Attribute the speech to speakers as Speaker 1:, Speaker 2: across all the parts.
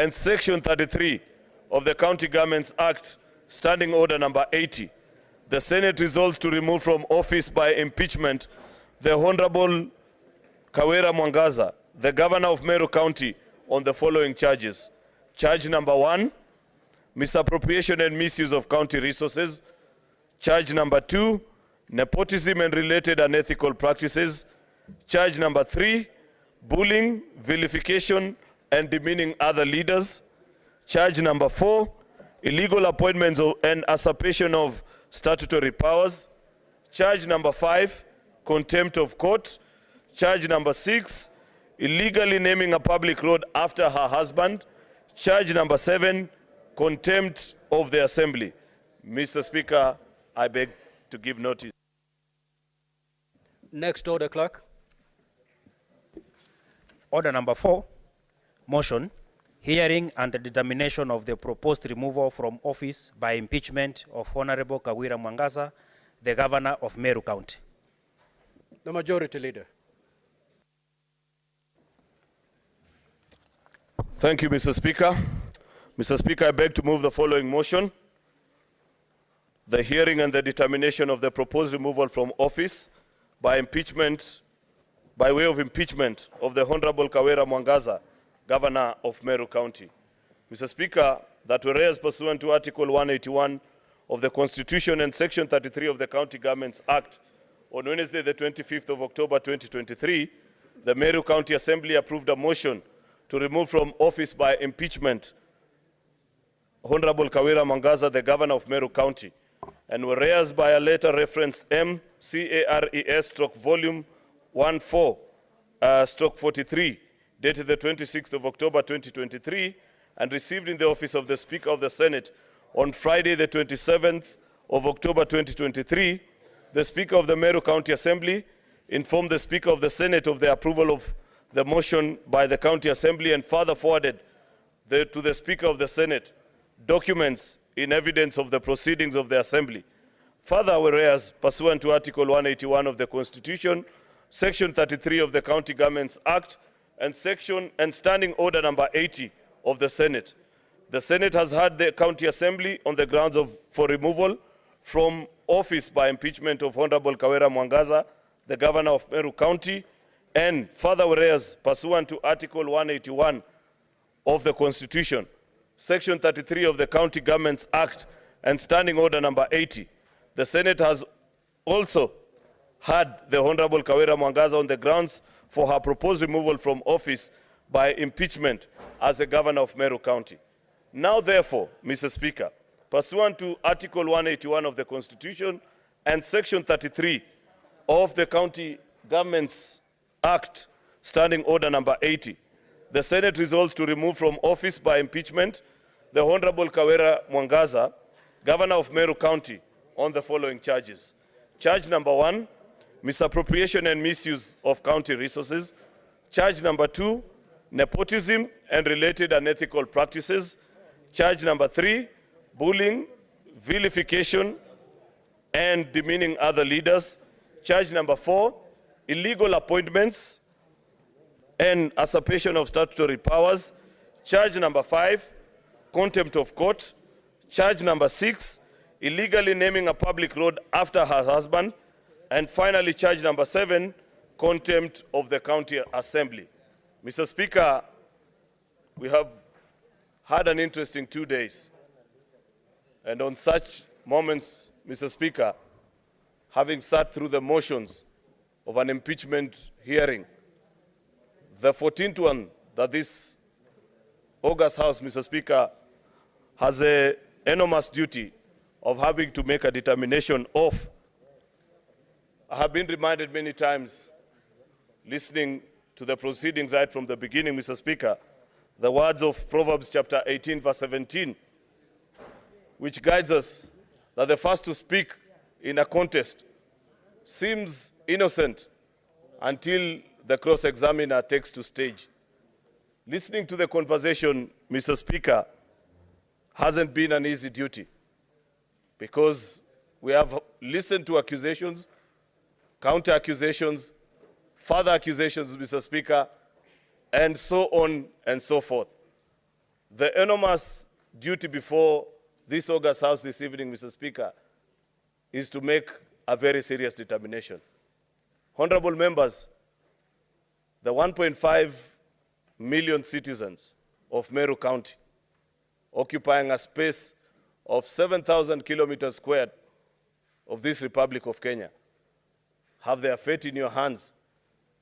Speaker 1: and Section 33 of the County Governments Act, Standing Order number 80, the Senate resolves to remove from office by impeachment the Honorable Kawira Mwangaza, the Governor of Meru County, on the following charges. Charge number 1, misappropriation and misuse of county resources. Charge number 2, nepotism and related unethical practices. Charge number 3, bullying, vilification, and demeaning other leaders. Charge number 4, illegal appointments and usurpation of statutory powers. Charge number 5, contempt of court. Charge number 6, illegally naming a public road after her husband. Charge number 7, contempt of the Assembly. Mr. Speaker, I beg to give notice.
Speaker 2: Next order, clerk.
Speaker 3: Order number 4, motion, hearing and the determination of the proposed removal from office by impeachment of Honorable Kawira Mwangaza, the Governor of Meru County.
Speaker 2: The Majority Leader.
Speaker 1: Thank you, Mr. Speaker. Mr. Speaker, I beg to move the following motion. The hearing and the determination of the proposed removal from office by impeachment, by way of impeachment of the Honorable Kawira Mwangaza, Governor of Meru County. Mr. Speaker, that whereas pursuant to Article 181 of the Constitution and Section 33 of the County Governments Act, on Wednesday, the 25th of October 2023, the Meru County Assembly approved a motion to remove from office by impeachment Honorable Kawira Mwangaza, the Governor of Meru County, and whereas by a letter referenced M-CARES/volume 14/43, dated the 26th of October 2023, and received in the office of the Speaker of the Senate on Friday, the 27th of October 2023, the Speaker of the Meru County Assembly informed the Speaker of the Senate of the approval of the motion by the County Assembly and further forwarded to the Speaker of the Senate documents in evidence of the proceedings of the Assembly. Further, whereas pursuant to Article 181 of the Constitution, Section 33 of the County Governments Act, and Standing Order number 80 of the Senate, the Senate has had the County Assembly on the grounds for removal from office by impeachment of Honorable Kawira Mwangaza, the Governor of Meru County, and further, whereas pursuant to Article 181 of the Constitution, Section 33 of the County Governments Act, and Standing Order number 80, the Senate has also had the Honorable Kawira Mwangaza on the grounds for her proposed removal from office by impeachment as a Governor of Meru County. Now, therefore, Mr. Speaker, pursuant to Article 181 of the Constitution and Section 33 of the County Governments Act, Standing Order number 80, the Senate resolves to remove from office by impeachment the Honorable Kawira Mwangaza, Governor of Meru County, on the following charges. Charge number 1, misappropriation and misuse of county resources. Charge number 2, nepotism and related unethical practices. Charge number 3, bullying, vilification, and demeaning other leaders. Charge number 4, illegal appointments and usurpation of statutory powers. Charge number 5, contempt of court. Charge number 6, illegally naming a public road after her husband. And finally, charge number 7, contempt of the County Assembly. Mr. Speaker, we have had an interesting 2 days. And on such moments, Mr. Speaker, having sat through the motions of an impeachment hearing, the 14th one that this August House, Mr. Speaker, has an enormous duty of having to make a determination of. I have been reminded many times, listening to the proceedings right from the beginning, Mr. Speaker, the words of Proverbs chapter 18, verse 17, which guides us that the first to speak in a contest seems innocent until the cross-examiner takes to stage. Listening to the conversation, Mr. Speaker, hasn't been an easy duty because we have listened to accusations, counter-accusations, further accusations, Mr. Speaker, and so on and so forth. The enormous duty before this August House this evening, Mr. Speaker, is to make a very serious determination. Honorable members, the 1.5 million citizens of Meru County, occupying a space of 7,000 kilometers squared of this Republic of Kenya, have their fate in your hands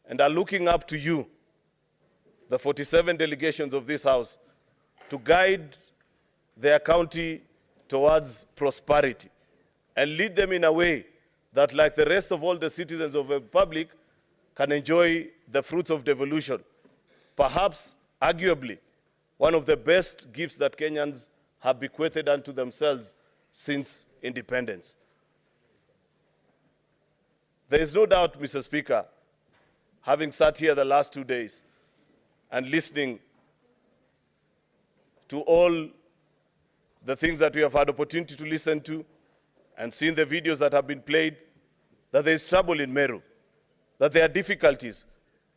Speaker 1: and are looking up to you, the 47 delegations of this House, to guide their county towards prosperity and lead them in a way that, like the rest of all the citizens of the Republic, can enjoy the fruits of devolution. Perhaps, arguably, one of the best gifts that Kenyans have bequeathed unto themselves since independence. There is no doubt, Mr. Speaker, having sat here the last 2 days and listening to all the things that we have had opportunity to listen to and seen the videos that have been played, that there is trouble in Meru, that there are difficulties,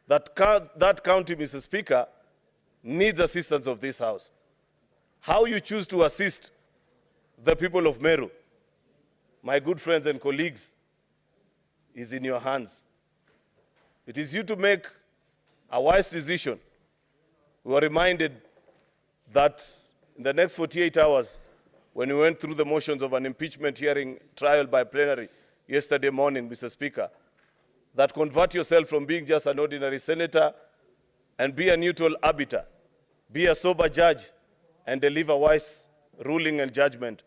Speaker 1: that county, Mr. Speaker, needs assistance of this House. How you choose to assist the people of Meru, my good friends and colleagues, is in your hands. It is you to make a wise decision. We were reminded that in the next 48 hours, when we went through the motions of an impeachment hearing trial by plenary yesterday morning, Mr. Speaker, that convert yourself from being just an ordinary senator and be a neutral arbiter, be a sober judge, and deliver wise ruling and judgment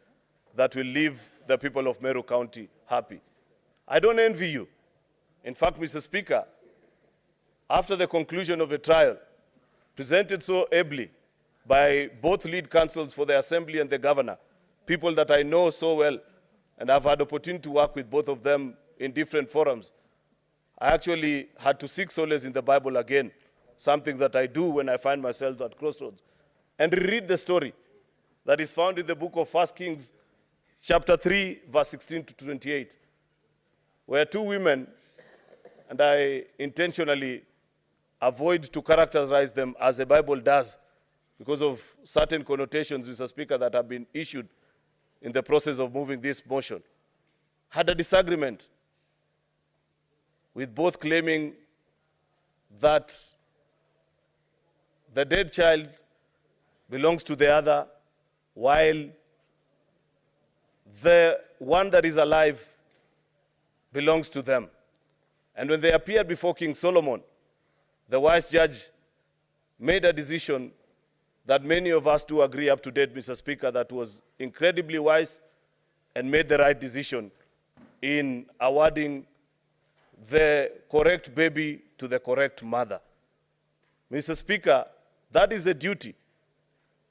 Speaker 1: that will leave the people of Meru County happy. I don't envy you. In fact, Mr. Speaker, after the conclusion of the trial, presented so ably by both lead counsels for the Assembly and the Governor, people that I know so well, and I've had opportunity to work with both of them in different forums, I actually had to seek solace in the Bible again, something that I do when I find myself at crossroads, and reread the story that is found in the book of 1 Kings, chapter 3, verse 16 to 28, where two women, and I intentionally avoid to characterize them as the Bible does because of certain connotations, Mr. Speaker, that have been issued in the process of moving this motion, had a disagreement, with both claiming that the dead child belongs to the other, while the one that is alive belongs to them. And when they appeared before King Solomon, the wise judge made a decision that many of us do agree up to date, Mr. Speaker, that was incredibly wise and made the right decision in awarding the correct baby to the correct mother. Mr. Speaker, that is a duty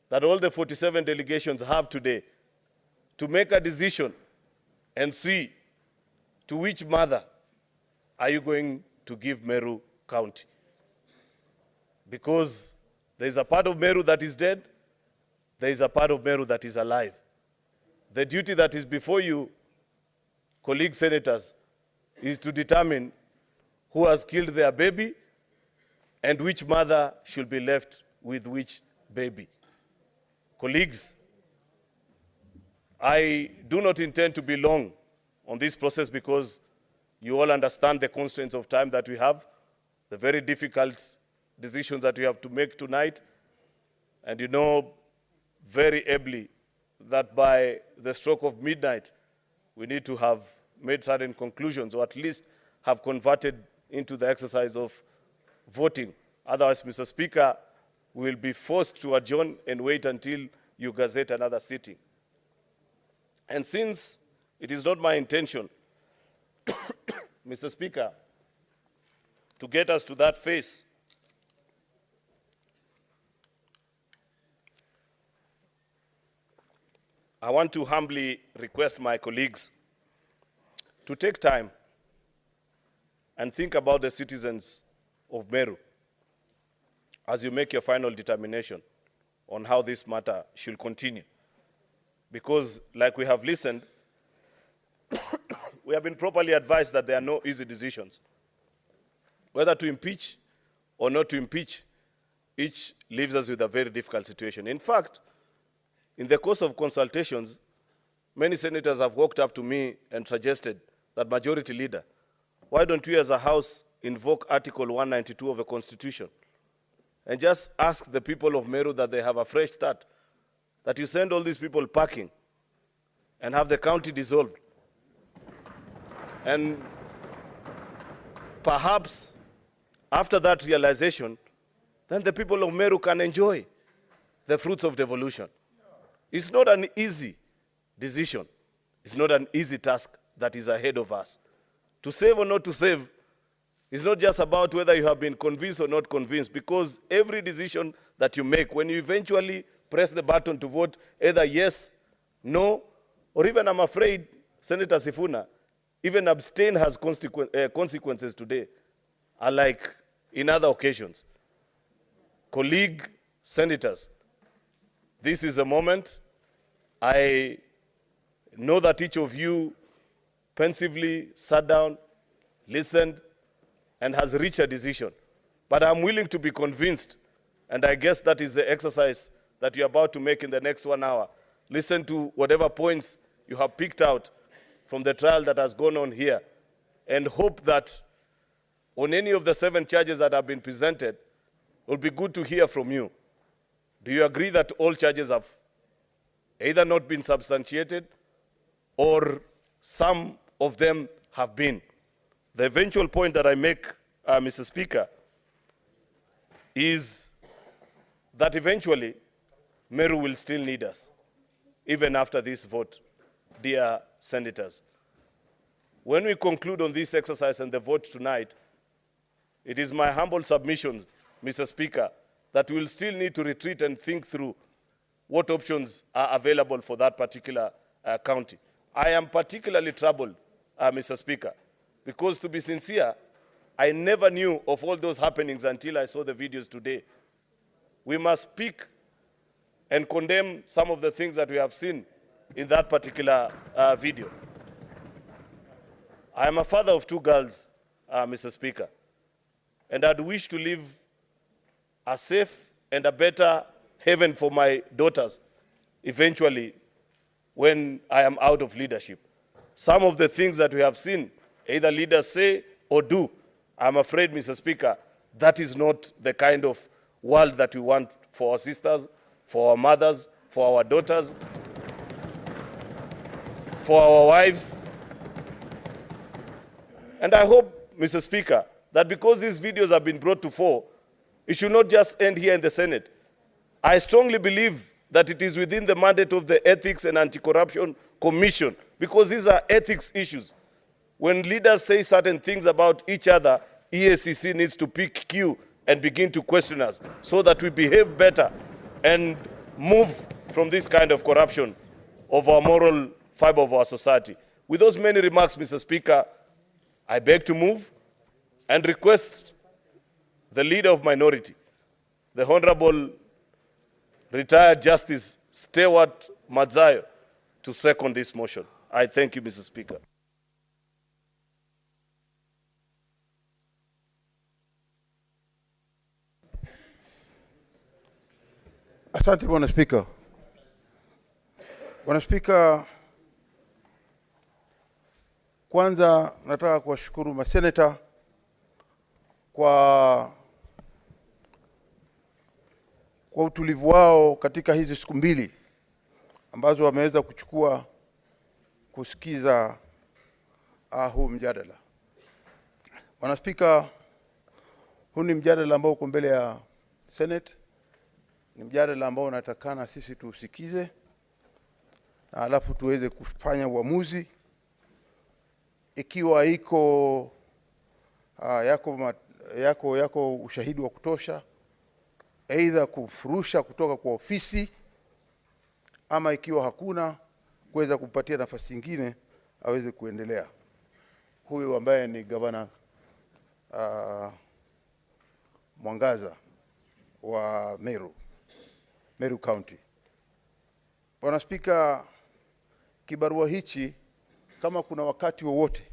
Speaker 1: that all the 47 delegations have today, to make a decision and see to which mother are you going to give Meru County. Because there is a part of Meru that is dead, there is a part of Meru that is alive. The duty that is before you, colleague senators, is to determine who has killed their baby and which mother should be left with which baby. Colleagues, I do not intend to be long on this process because you all understand the constraints of time that we have, the very difficult decisions that we have to make tonight, and you know very ably that by the stroke of midnight, we need to have made certain conclusions, or at least have converted into the exercise of voting. Otherwise, Mr. Speaker, we will be forced to adjourn and wait until you gazette another sitting. And since it is not my intention, Mr. Speaker, to get us to that phase, I want to humbly request my colleagues to take time and think about the citizens of Meru as you make your final determination on how this matter should continue. Because, like we have listened, we have been properly advised that there are no easy decisions. Whether to impeach or not to impeach each leaves us with a very difficult situation. In fact, in the course of consultations, many senators have walked up to me and suggested that, Majority Leader, why don't we as a House invoke Article 192 of the Constitution and just ask the people of Meru that they have a fresh start, that you send all these people packing and have the county dissolved. And perhaps after that realization, then the people of Meru can enjoy the fruits of devolution. It's not an easy decision. It's not an easy task that is ahead of us. To save or not to save is not just about whether you have been convinced or not convinced, because every decision that you make, when you eventually press the button to vote either yes, no, or even, I'm afraid, Senator Sifuna, even abstain has consequences today, unlike in other occasions. Colleague senators, this is a moment. I know that each of you pensively sat down, listened, and has reached a decision. But I'm willing to be convinced, and I guess that is the exercise that you're about to make in the next 1 hour. Listen to whatever points you have picked out from the trial that has gone on here, and hope that on any of the 7 charges that have been presented, it will be good to hear from you. Do you agree that all charges have either not been substantiated or some of them have been? The eventual point that I make, Mr. Speaker, is that eventually Meru will still need us, even after this vote, dear senators. When we conclude on this exercise and the vote tonight, it is my humble submission, Mr. Speaker, that we will still need to retreat and think through what options are available for that particular county. I am particularly troubled, Mr. Speaker, because, to be sincere, I never knew of all those happenings until I saw the videos today. We must speak and condemn some of the things that we have seen in that particular video. I am a father of 2 girls, Mr. Speaker, and I'd wish to live a safe and a better heaven for my daughters eventually when I am out of leadership. Some of the things that we have seen, either leaders say or do, I'm afraid, Mr. Speaker, that is not the kind of world that we want for our sisters, for our mothers, for our daughters, for our wives. And I hope, Mr. Speaker, that because these videos have been brought to fore, it should not just end here in the Senate. I strongly believe that it is within the mandate of the Ethics and Anti-Corruption Commission, because these are ethics issues. When leaders say certain things about each other, EACC needs to pick cue and begin to question us so that we behave better and move from this kind of corruption of our moral fiber of our society. With those many remarks, Mr. Speaker, I beg to move and request the leader of minority, the Honorable retired Justice Stewart Madzayo, to second this motion. I thank you, Mr. Speaker.
Speaker 4: Asante Bwana Spika. Bwana Spika, kwanza nataka kuwashukuru maseneta kwa utulivu wao katika hizi siku 2 ambazo wameweza kuchukua kusikiza huu mjadala. Bwana Spika, huu ni mjadala ambao uko mbele ya Senate. Ni mjadala ambao unatakana sisi tuusikize na alafu tuweze kufanya uamuzi ikiwa yako ushahidi wa kutosha, aidha kufurusha kutoka kwa ofisi, ama ikiwa hakuna, kuweza kumpatia nafasi nyingine aweze kuendelea. Huyu ambaye ni Gavana Mwangaza wa Meru County. Bwana Spika, kibarua hichi, kama kuna wakati wowote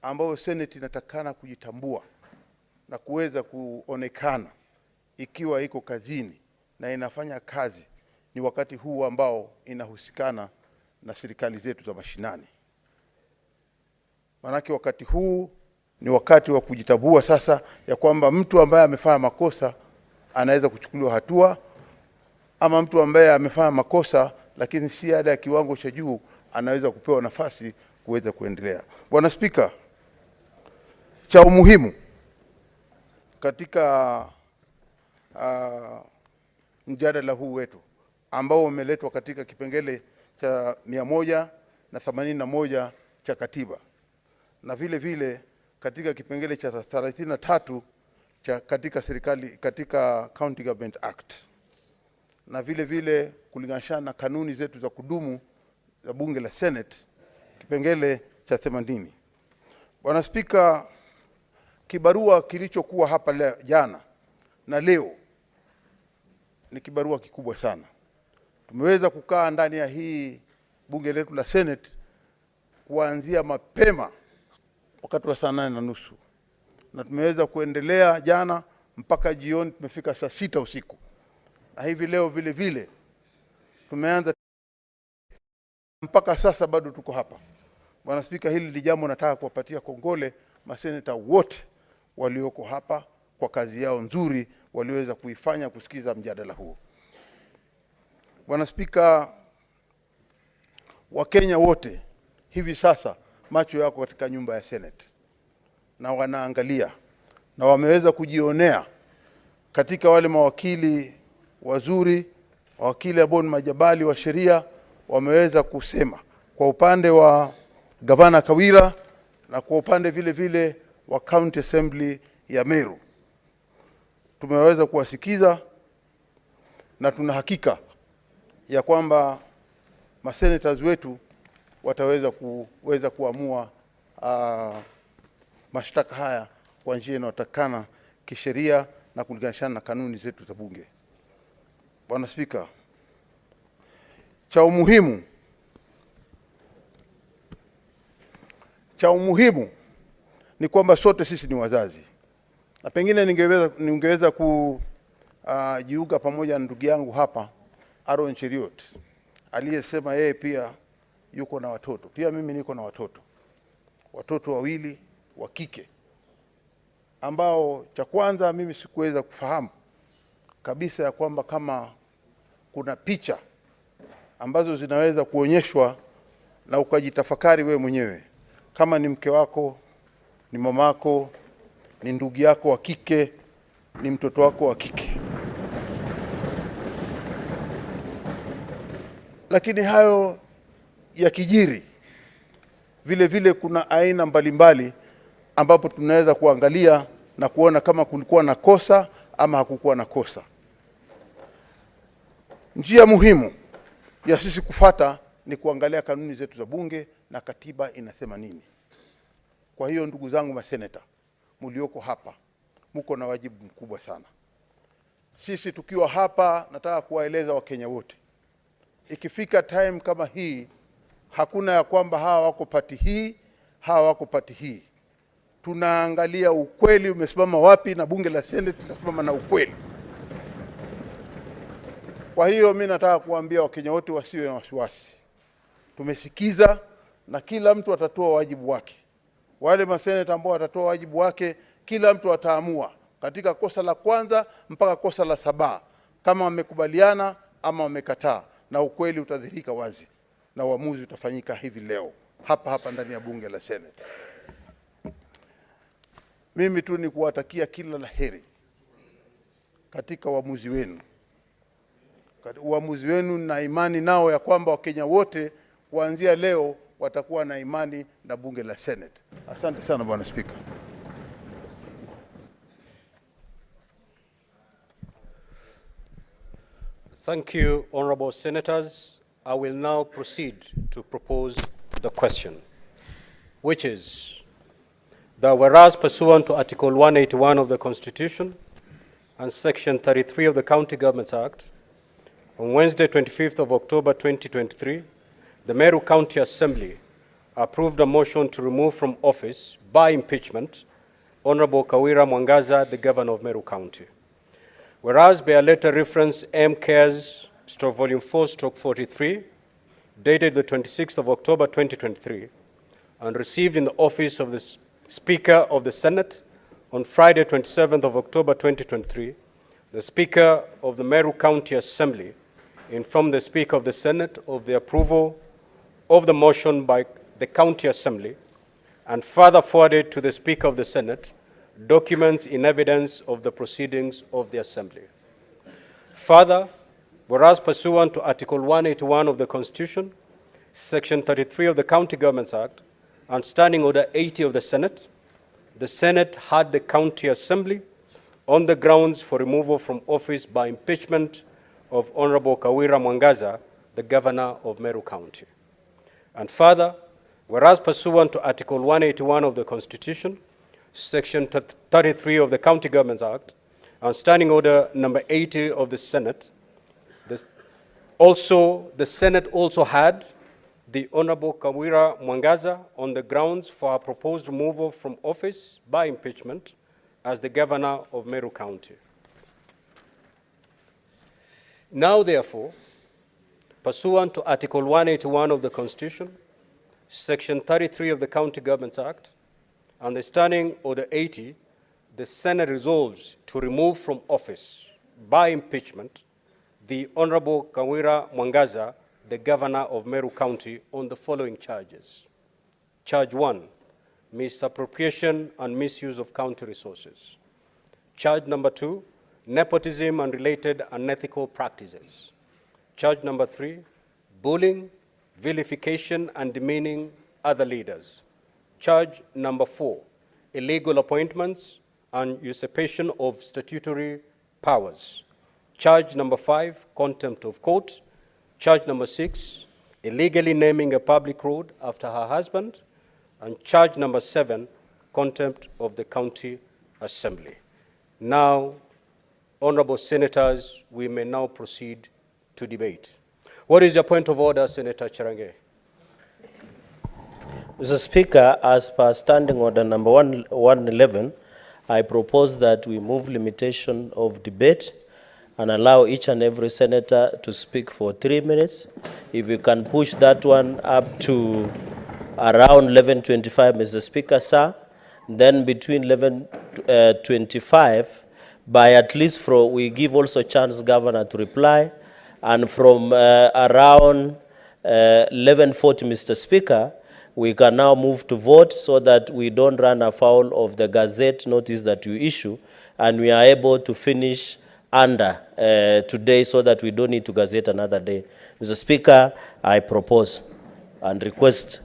Speaker 4: ambao Senate inatakana kujitambua na kuweza kuonekana ikiwa iko kazini na inafanya kazi ni wakati huu ambao inahusikana na serikali zetu za mashinani. Manake wakati huu ni wakati wa kujitambua sasa ya kwamba mtu ambaye amefanya makosa anaweza kuchukuliwa hatua, ama mtu ambaye amefanya makosa lakini si ada ya kiwango cha juu anaweza kupewa nafasi kuweza kuendelea. Bwana Spika, cha umuhimu katika mjadala huu wetu ambao umeletwa katika kipengele cha 181 cha katiba na vile vile katika kipengele cha 33 cha katika County Government Act na vile vile kulingana na kanuni zetu za kudumu za bunge la Senate kipengele cha 80. Bwana Spika, kibarua kilichokuwa hapa jana na leo ni kibarua kikubwa sana. Tumeweza kukaa ndani ya hii bunge letu la Senate kuanzia mapema wakati wa saa 8:30 na tumeweza kuendelea jana mpaka jioni, tumefika saa 6 usiku, na hivi leo vile vile tumeanza mpaka sasa bado tuko hapa. Bwana Spika, hili ni jambo nataka kuwapatia kongole maseneta wote walioko hapa kwa kazi yao nzuri waliweza kuifanya kusikiza mjadala huu. Bwana Spika, Wakenya wote hivi sasa macho yako katika nyumba ya Senate na wanaangalia na wameweza kujionea katika wale mawakili wazuri, mawakili ambao ni majabali wa sheria, wameweza kusema kwa upande wa Gavana Kawira na kwa upande vile vile wa County Assembly ya Meru. Tumeweza kuwasikiza na tuna hakika ya kwamba masenators wetu wataweza kuamua mashtaka haya kwa njia inayotakana kisheria na kulingana na kanuni zetu za bunge. Bwana Spika, cha umuhimu ni kwamba sote sisi ni wazazi, na pengine ningeweza kujiunga pamoja na ndugu yangu hapa Aaron Cheriot aliyesema yeye pia yuko na watoto. Pia mimi niko na watoto wawili wa kike ambao cha kwanza mimi sikuweza kufahamu kabisa ya kwamba kama kuna picha ambazo zinaweza kuonyeshwa na ukajitafakari we mwenyewe kama ni mke wako, ni mamako, ni ndugu yako wa kike, ni mtoto wako wa kike. Lakini hayo ya kijiri vile vile kuna aina mbalimbali ambapo tunaweza kuangalia na kuona kama kulikuwa na kosa ama hakukuwa na kosa. Njia muhimu ya sisi kufata ni kuangalia kanuni zetu za bunge na katiba inasema nini. Kwa hiyo ndugu zangu maseneta mlioko hapa, mko na wajibu mkubwa sana. Sisi tukiwa hapa, nataka kuwaeleza Wakenya wote, ikifika time kama hii, hakuna ya kwamba hawa wako pati hii, hawa wako pati hii. Tunaangalia ukweli umesimama wapi, na bunge la Senate linasimama na ukweli. Kwa hiyo mimi nataka kuambia Wakenya wote wasiwe na wasiwasi. Tumesikiza na kila mtu atatoa wajibu wake. Wale maseneta ambao watatoa wajibu wake, kila mtu ataamua katika kosa la kwanza mpaka kosa la 7 kama wamekubaliana ama wamekataa, na ukweli utadhihirika wazi na uamuzi utafanyika hivi leo hapa ndani ya bunge la Senate. Mimi tu ni kuwatakia kila laheri katika uamuzi wenu. Uamuzi wenu na imani nao ya kwamba Wakenya wote kuanzia leo watakuwa na imani na bunge la Senate. Asante sana Bwana Spika.
Speaker 2: Thank you, honorable senators. I will now proceed to propose the question, which is that whereas pursuant to Article 181 of the Constitution and Section 33 of the County Governments Act, on Wednesday, 25th of October 2023, the Meru County Assembly approved a motion to remove from office by impeachment Honorable Kawira Mwangaza, the Governor of Meru County. Whereas by a letter reference M. Cares, volume 4/43, dated the 26th of October 2023, and received in the office of the Speaker of the Senate on Friday 27th of October 2023, the Speaker of the Meru County Assembly informed the Speaker of the Senate of the approval of the motion by the County Assembly, and further forwarded to the Speaker of the Senate documents in evidence of the proceedings of the Assembly. Further, whereas pursuant to Article 181 of the Constitution, Section 33 of the County Governments Act, and Standing Order 80 of the Senate had the County Assembly on the grounds for removal from office by impeachment of Honorable Kawira Mwangaza, the Governor of Meru County. And further, whereas pursuant to Article 181 of the Constitution, Section 33 of the County Governments Act, and Standing Order number 80 of the Senate, the Senate also had the Honorable Kawira Mwangaza on the grounds for her proposed removal from office by impeachment as the Governor of Meru County. Now, therefore, pursuant to Article 181 of the Constitution, Section 33 of the County Governments Act, and the Standing Order 80, the Senate resolves to remove from office by impeachment the Honorable Kawira Mwangaza, the Governor of Meru County, on the following charges. Charge 1, misappropriation and misuse of county resources. Charge number 2, nepotism and related unethical practices. Charge number 3, bullying, vilification, and demeaning other leaders. Charge number 4, illegal appointments and usurpation of statutory powers. Charge number 5, contempt of court. Charge number 6, illegally naming a public road after her husband. And charge number 7, contempt of the County Assembly. Now, honorable senators, we may now proceed to debate. What is your point of order, Senator Cherange?
Speaker 5: Mr. Speaker, as per Standing Order number 111, I propose that we move limitation of debate and allow each and every senator to speak for 3 minutes. If you can push that one up to around 11:25, Mr. Speaker, sir, then between 11:25, by at least we give also chance governor to reply, and from around 11:40, Mr. Speaker, we can now move to vote so that we don't run afoul of the Gazette notice that you issue, and we are able to finish under today so that we don't need to Gazette another day. Mr. Speaker, I propose and request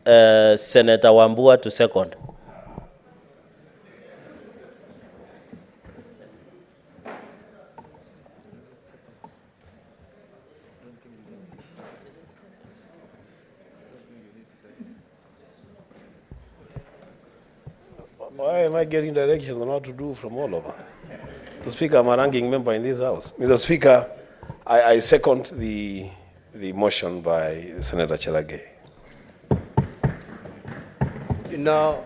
Speaker 5: Senator Wambua to second.
Speaker 6: Why am I getting directions on what to do from all over? Mr. Speaker, I'm a ranking member in this House. Mr. Speaker, I second the motion by Senator Cherage.
Speaker 2: Now,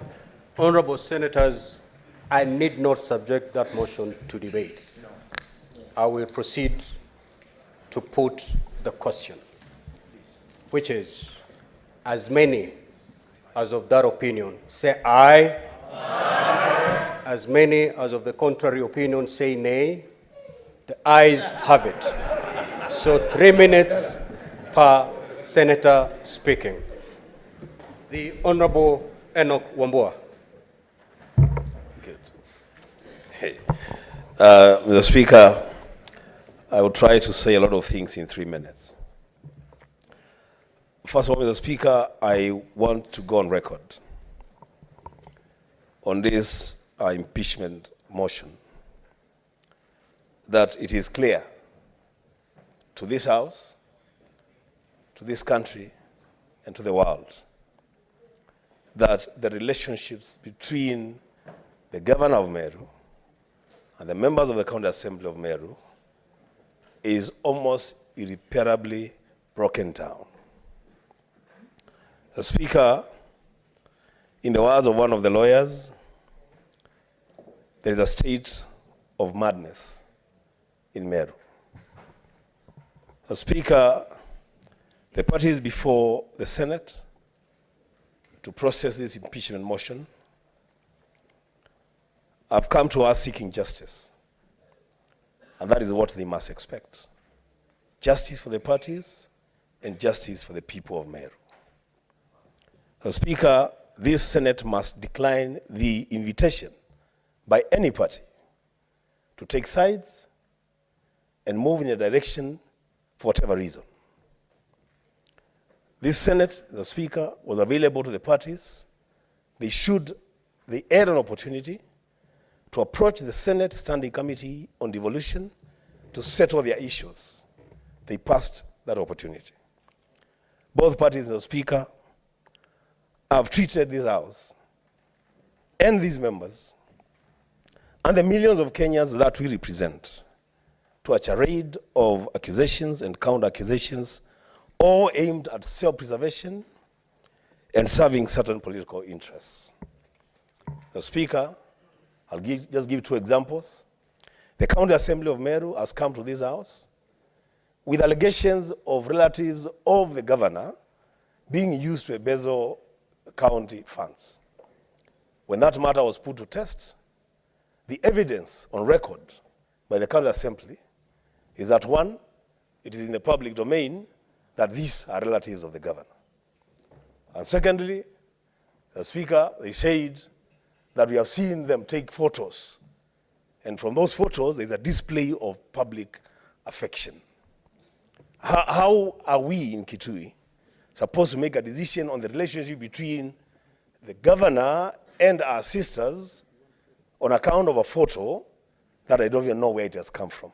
Speaker 2: honorable senators, I need not subject that motion to debate. I will proceed to put the question, which is, as many as of that opinion say aye. Aye. As many as of the contrary opinion say nay. The ayes have it. So 3 minutes per senator speaking. The Honorable Enoch Wambua.
Speaker 6: Good. Hey. Mr. Speaker, I will try to say a lot of things in 3 minutes. First of all, Mr. Speaker, I want to go on record on this impeachment motion that it is clear to this House, to this country, and to the world that the relationships between the Governor of Meru and the members of the County Assembly of Meru is almost irreparably broken down. The Speaker, in the words of one of the lawyers, there is a state of madness in Meru. Mr. Speaker, the parties before the Senate to process this impeachment motion have come to us seeking justice. And that is what they must expect. Justice for the parties and justice for the people of Meru. Mr. Speaker, this Senate must decline the invitation by any party to take sides and move in a direction for whatever reason. This Senate, the Speaker, was available to the parties. They had an opportunity to approach the Senate Standing Committee on Devolution to settle their issues. They passed that opportunity. Both parties, Mr. Speaker, have treated this House and these members and the millions of Kenyans that we represent to a charade of accusations and counter-accusations, all aimed at self-preservation and serving certain political interests. The Speaker, I'll just give 2 examples. The County Assembly of Meru has come to this House with allegations of relatives of the governor being used to embezzle county funds. When that matter was put to test, the evidence on record by the County Assembly is that, 1, it is in the public domain that these are relatives of the governor. And secondly, the Speaker, they said that we have seen them take photos. And from those photos, there's a display of public affection. How are we in Kitui supposed to make a decision on the relationship between the governor and our sisters on account of a photo that I don't even know where it has come from?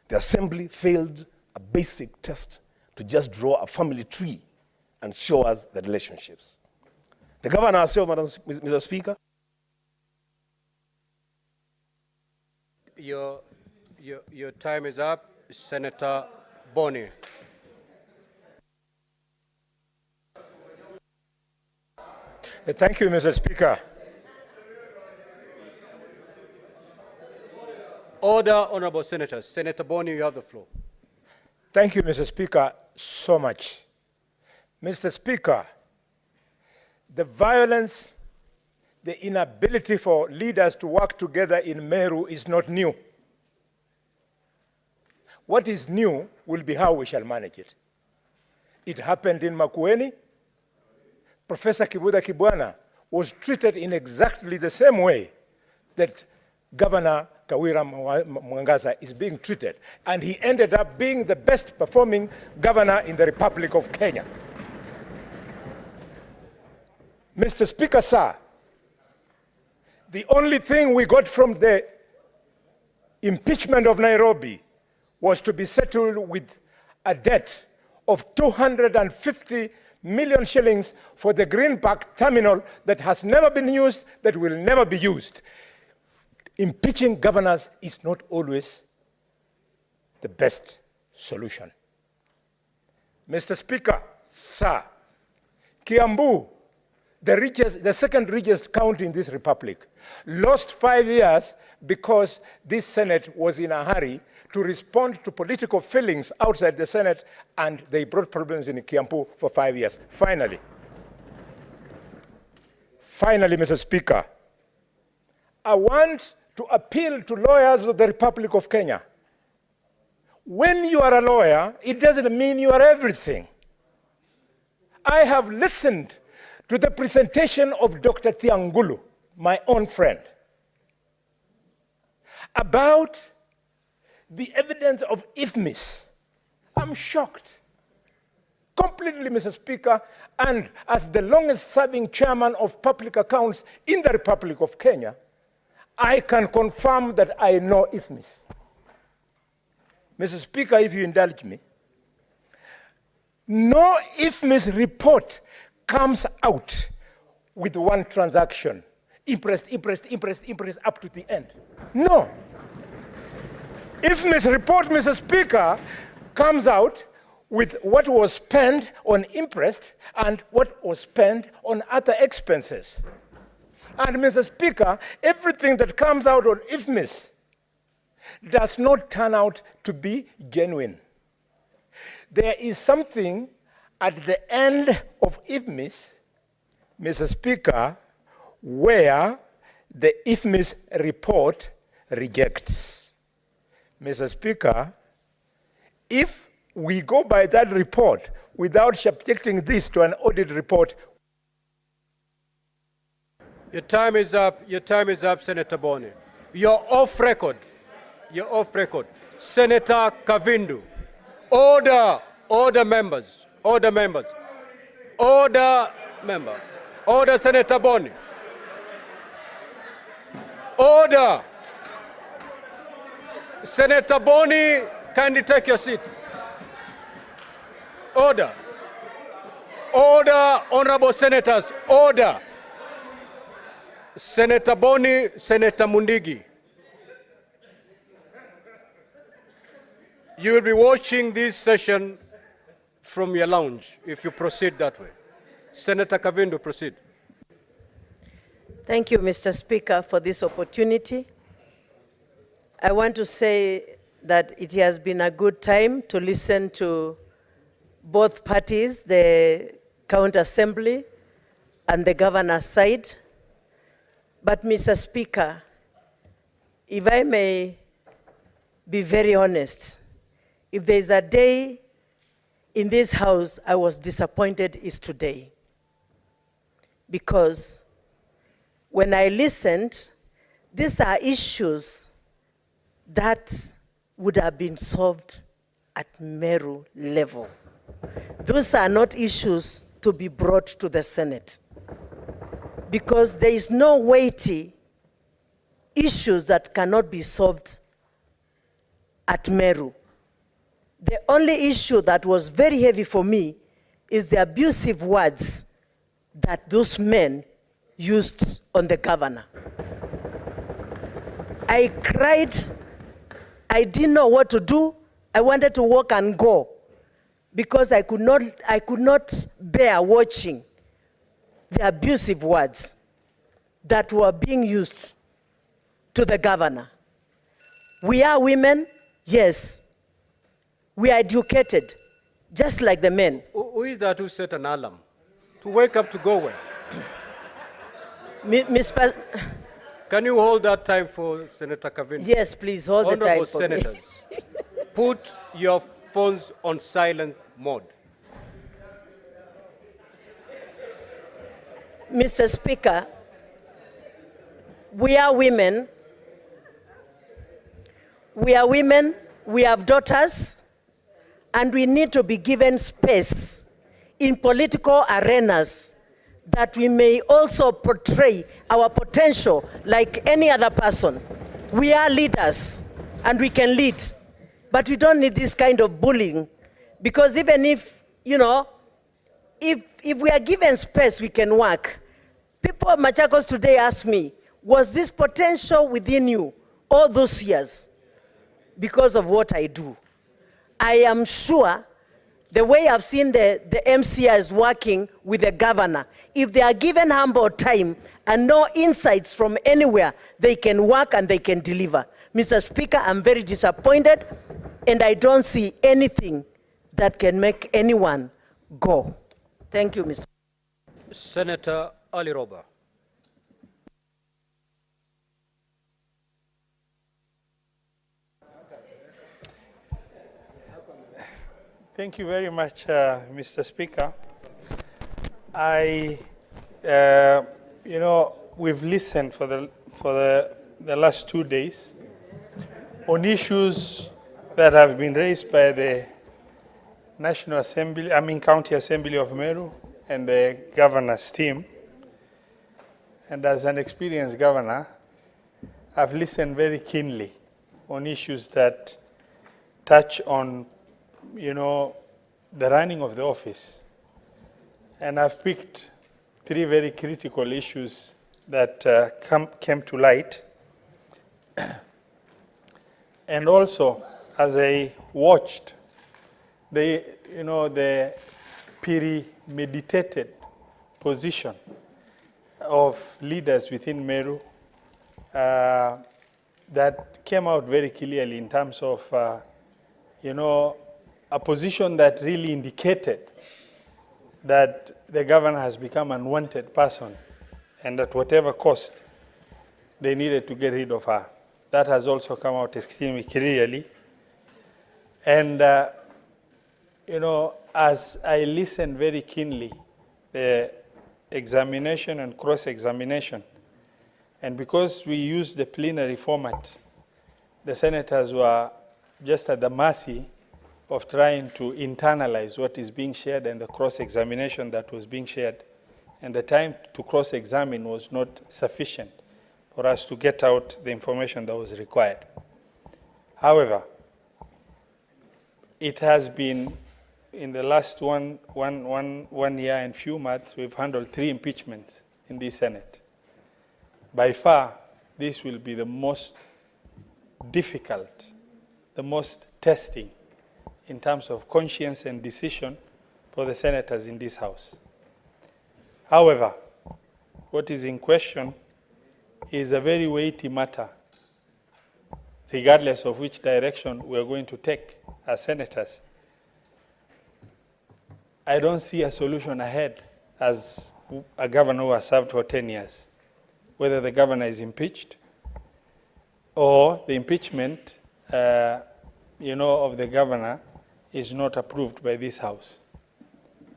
Speaker 6: The Assembly failed a basic test to just draw a family tree and show us the relationships. The governor herself, Mr. Speaker.
Speaker 2: Your time is up. Senator Boni.
Speaker 7: Thank you, Mr. Speaker.
Speaker 2: Order, honorable senators. Senator Boni, you have the floor.
Speaker 7: Thank you, Mr. Speaker, so much. Mr. Speaker, the violence, the inability for leaders to work together in Meru is not new. What is new will be how we shall manage it. It happened in Makueni. Professor Kibuda Kibwana was treated in exactly the same way that Governor Kawira Mwangaza is being treated. And he ended up being the best performing governor in the Republic of Kenya. Mr. Speaker, sir, the only thing we got from the impeachment of Nairobi was to be settled with a debt of 250 million shillings for the Green Park terminal that has never been used, that will never be used. Impeaching governors is not always the best solution. Mr. Speaker, sir, Kiambu, the second richest county in this republic, lost 5 years because this Senate was in a hurry to respond to political feelings outside the Senate, and they brought problems in Kiambu for 5 years. Finally, Mr. Speaker, I want to appeal to lawyers of the Republic of Kenya. When you are a lawyer, it doesn't mean you are everything. I have listened to the presentation of Dr. Tiangulu, my own friend, about the evidence of IFMIS. I'm shocked, completely, Mr. Speaker, and as the longest-serving chairman of public accounts in the Republic of Kenya, I can confirm that I know IFMIS. Mr. Speaker, if you indulge me, no IFMIS report comes out with one transaction, interest, up to the end. No. IFMIS report, Mr. Speaker, comes out with what was spent on interest and what was spent on other expenses. And Mr. Speaker, everything that comes out on IFMIS does not turn out to be genuine. There is something at the end of IFMIS, Mr. Speaker, where the IFMIS report rejects. Mr. Speaker, if we go by that report without subjecting this to an audit report.
Speaker 2: Your time is up. Your time is up, Senator Boni. You're off record. You're off record. Senator Kavindu. Order. Order, members. Order, members. Order, member. Order, Senator Boni. Order. Senator Boni, kindly take your seat. Order. Order, honorable senators. Order. Senator Boni, Senator Mundigi. You will be watching this session from your lounge if you proceed that way. Senator Kavindu, proceed.
Speaker 8: Thank you, Mr. Speaker, for this opportunity. I want to say that it has been a good time to listen to both parties, the County Assembly and the governor's side. But, Mr. Speaker, if I may be very honest, if there is a day in this House I was disappointed, is today. Because when I listened, these are issues that would have been solved at Meru level. Those are not issues to be brought to the Senate, because there is no weighty issues that cannot be solved at Meru. The only issue that was very heavy for me is the abusive words that those men used on the governor. I cried. I didn't know what to do. I wanted to walk and go because I could not bear watching the abusive words that were being used to the governor. We are women, yes. We are educated, just like the men.
Speaker 2: Who is that who set an alarm to wake up to go where? Can you hold that time for Senator Kavindu?
Speaker 8: Yes, please hold the time for
Speaker 2: senators, me. Put your phones on silent mode.
Speaker 8: Mr. Speaker, we are women. We are women, we have daughters, and we need to be given space in political arenas that we may also portray our potential like any other person. We are leaders and we can lead, but we don't need this kind of bullying, because even if, if we are given space, we can work. People of Machakos today ask me, was this potential within you all those years? Because of what I do. I am sure the way I've seen the MCIs working with the governor, if they are given humble time and no insights from anywhere, they can work and they can deliver. Mr. Speaker, I'm very disappointed, and I don't see anything that can make anyone go. Thank you, Mr.
Speaker 2: Senator Ali Roba.
Speaker 9: Thank you very much, Mr. Speaker. We've listened for the last 2 days on issues that have been raised by the National Assembly, County Assembly of Meru and the governor's team. And as an experienced governor, I've listened very keenly on issues that touch on the running of the office. And I've picked 3 very critical issues that came to light. And also, as I watched the premeditated position of leaders within Meru, that came out very clearly in terms of, a position that really indicated that the governor has become an unwanted person and at whatever cost, they needed to get rid of her. That has also come out extremely clearly. And, as I listened very keenly, the examination and cross-examination, and because we used the plenary format, the senators were just at the mercy of trying to internalize what is being shared and the cross-examination that was being shared. And the time to cross-examine was not sufficient for us to get out the information that was required. However, it has been, in the last one year and few months, we've handled 3 impeachments in the Senate. By far, this will be the most difficult, the most testing in terms of conscience and decision for the senators in this House. However, what is in question is a very weighty matter, regardless of which direction we are going to take as senators. I don't see a solution ahead as a governor who has served for 10 years, whether the governor is impeached or the impeachment of the governor is not approved by this House.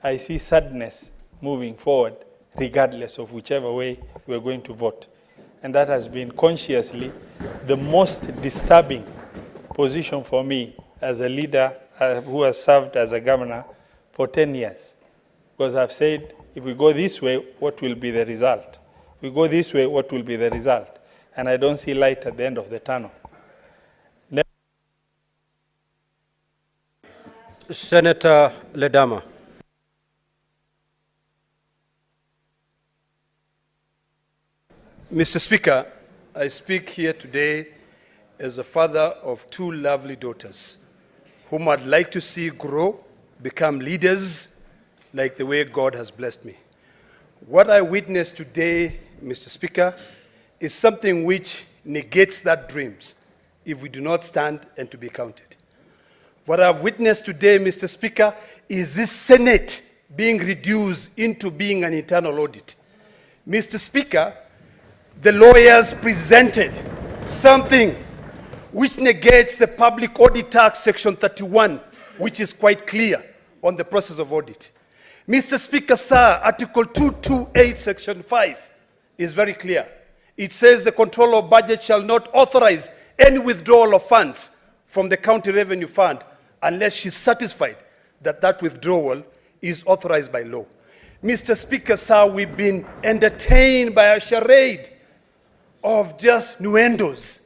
Speaker 9: I see sadness moving forward, regardless of whichever way we're going to vote. And that has been consciously the most disturbing position for me as a leader who has served as a governor for 10 years. Because I've said, if we go this way, what will be the result? If we go this way, what will be the result? And I don't see light at the end of the tunnel.
Speaker 2: Senator Ledama.
Speaker 10: Mr. Speaker, I speak here today as a father of 2 lovely daughters whom I'd like to see grow, become leaders like the way God has blessed me. What I witnessed today, Mr. Speaker, is something which negates that dreams if we do not stand and to be counted. What I've witnessed today, Mr. Speaker, is this Senate being reduced into being an internal audit. Mr. Speaker, the lawyers presented something which negates the Public Audit Act Section 31, which is quite clear on the process of audit. Mr. Speaker, sir, Article 228, Section 5 is very clear. It says the controller of budget shall not authorize any withdrawal of funds from the county revenue fund unless she's satisfied that that withdrawal is authorized by law. Mr. Speaker, sir, we've been entertained by a charade of just nuendos.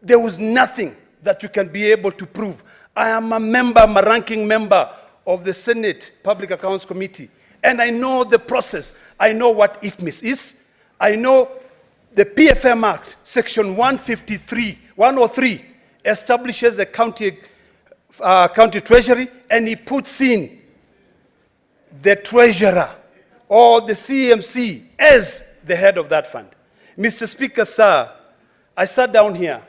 Speaker 10: There was nothing that you can be able to prove. I am I'm a ranking member of the Senate Public Accounts Committee, and I know the process. I know what IFMIS is. I know the PFM Act, Section 103, establishes a county treasury, and he puts in the treasurer or the CMC as the head of that fund. Mr. Speaker, sir, I sat down here,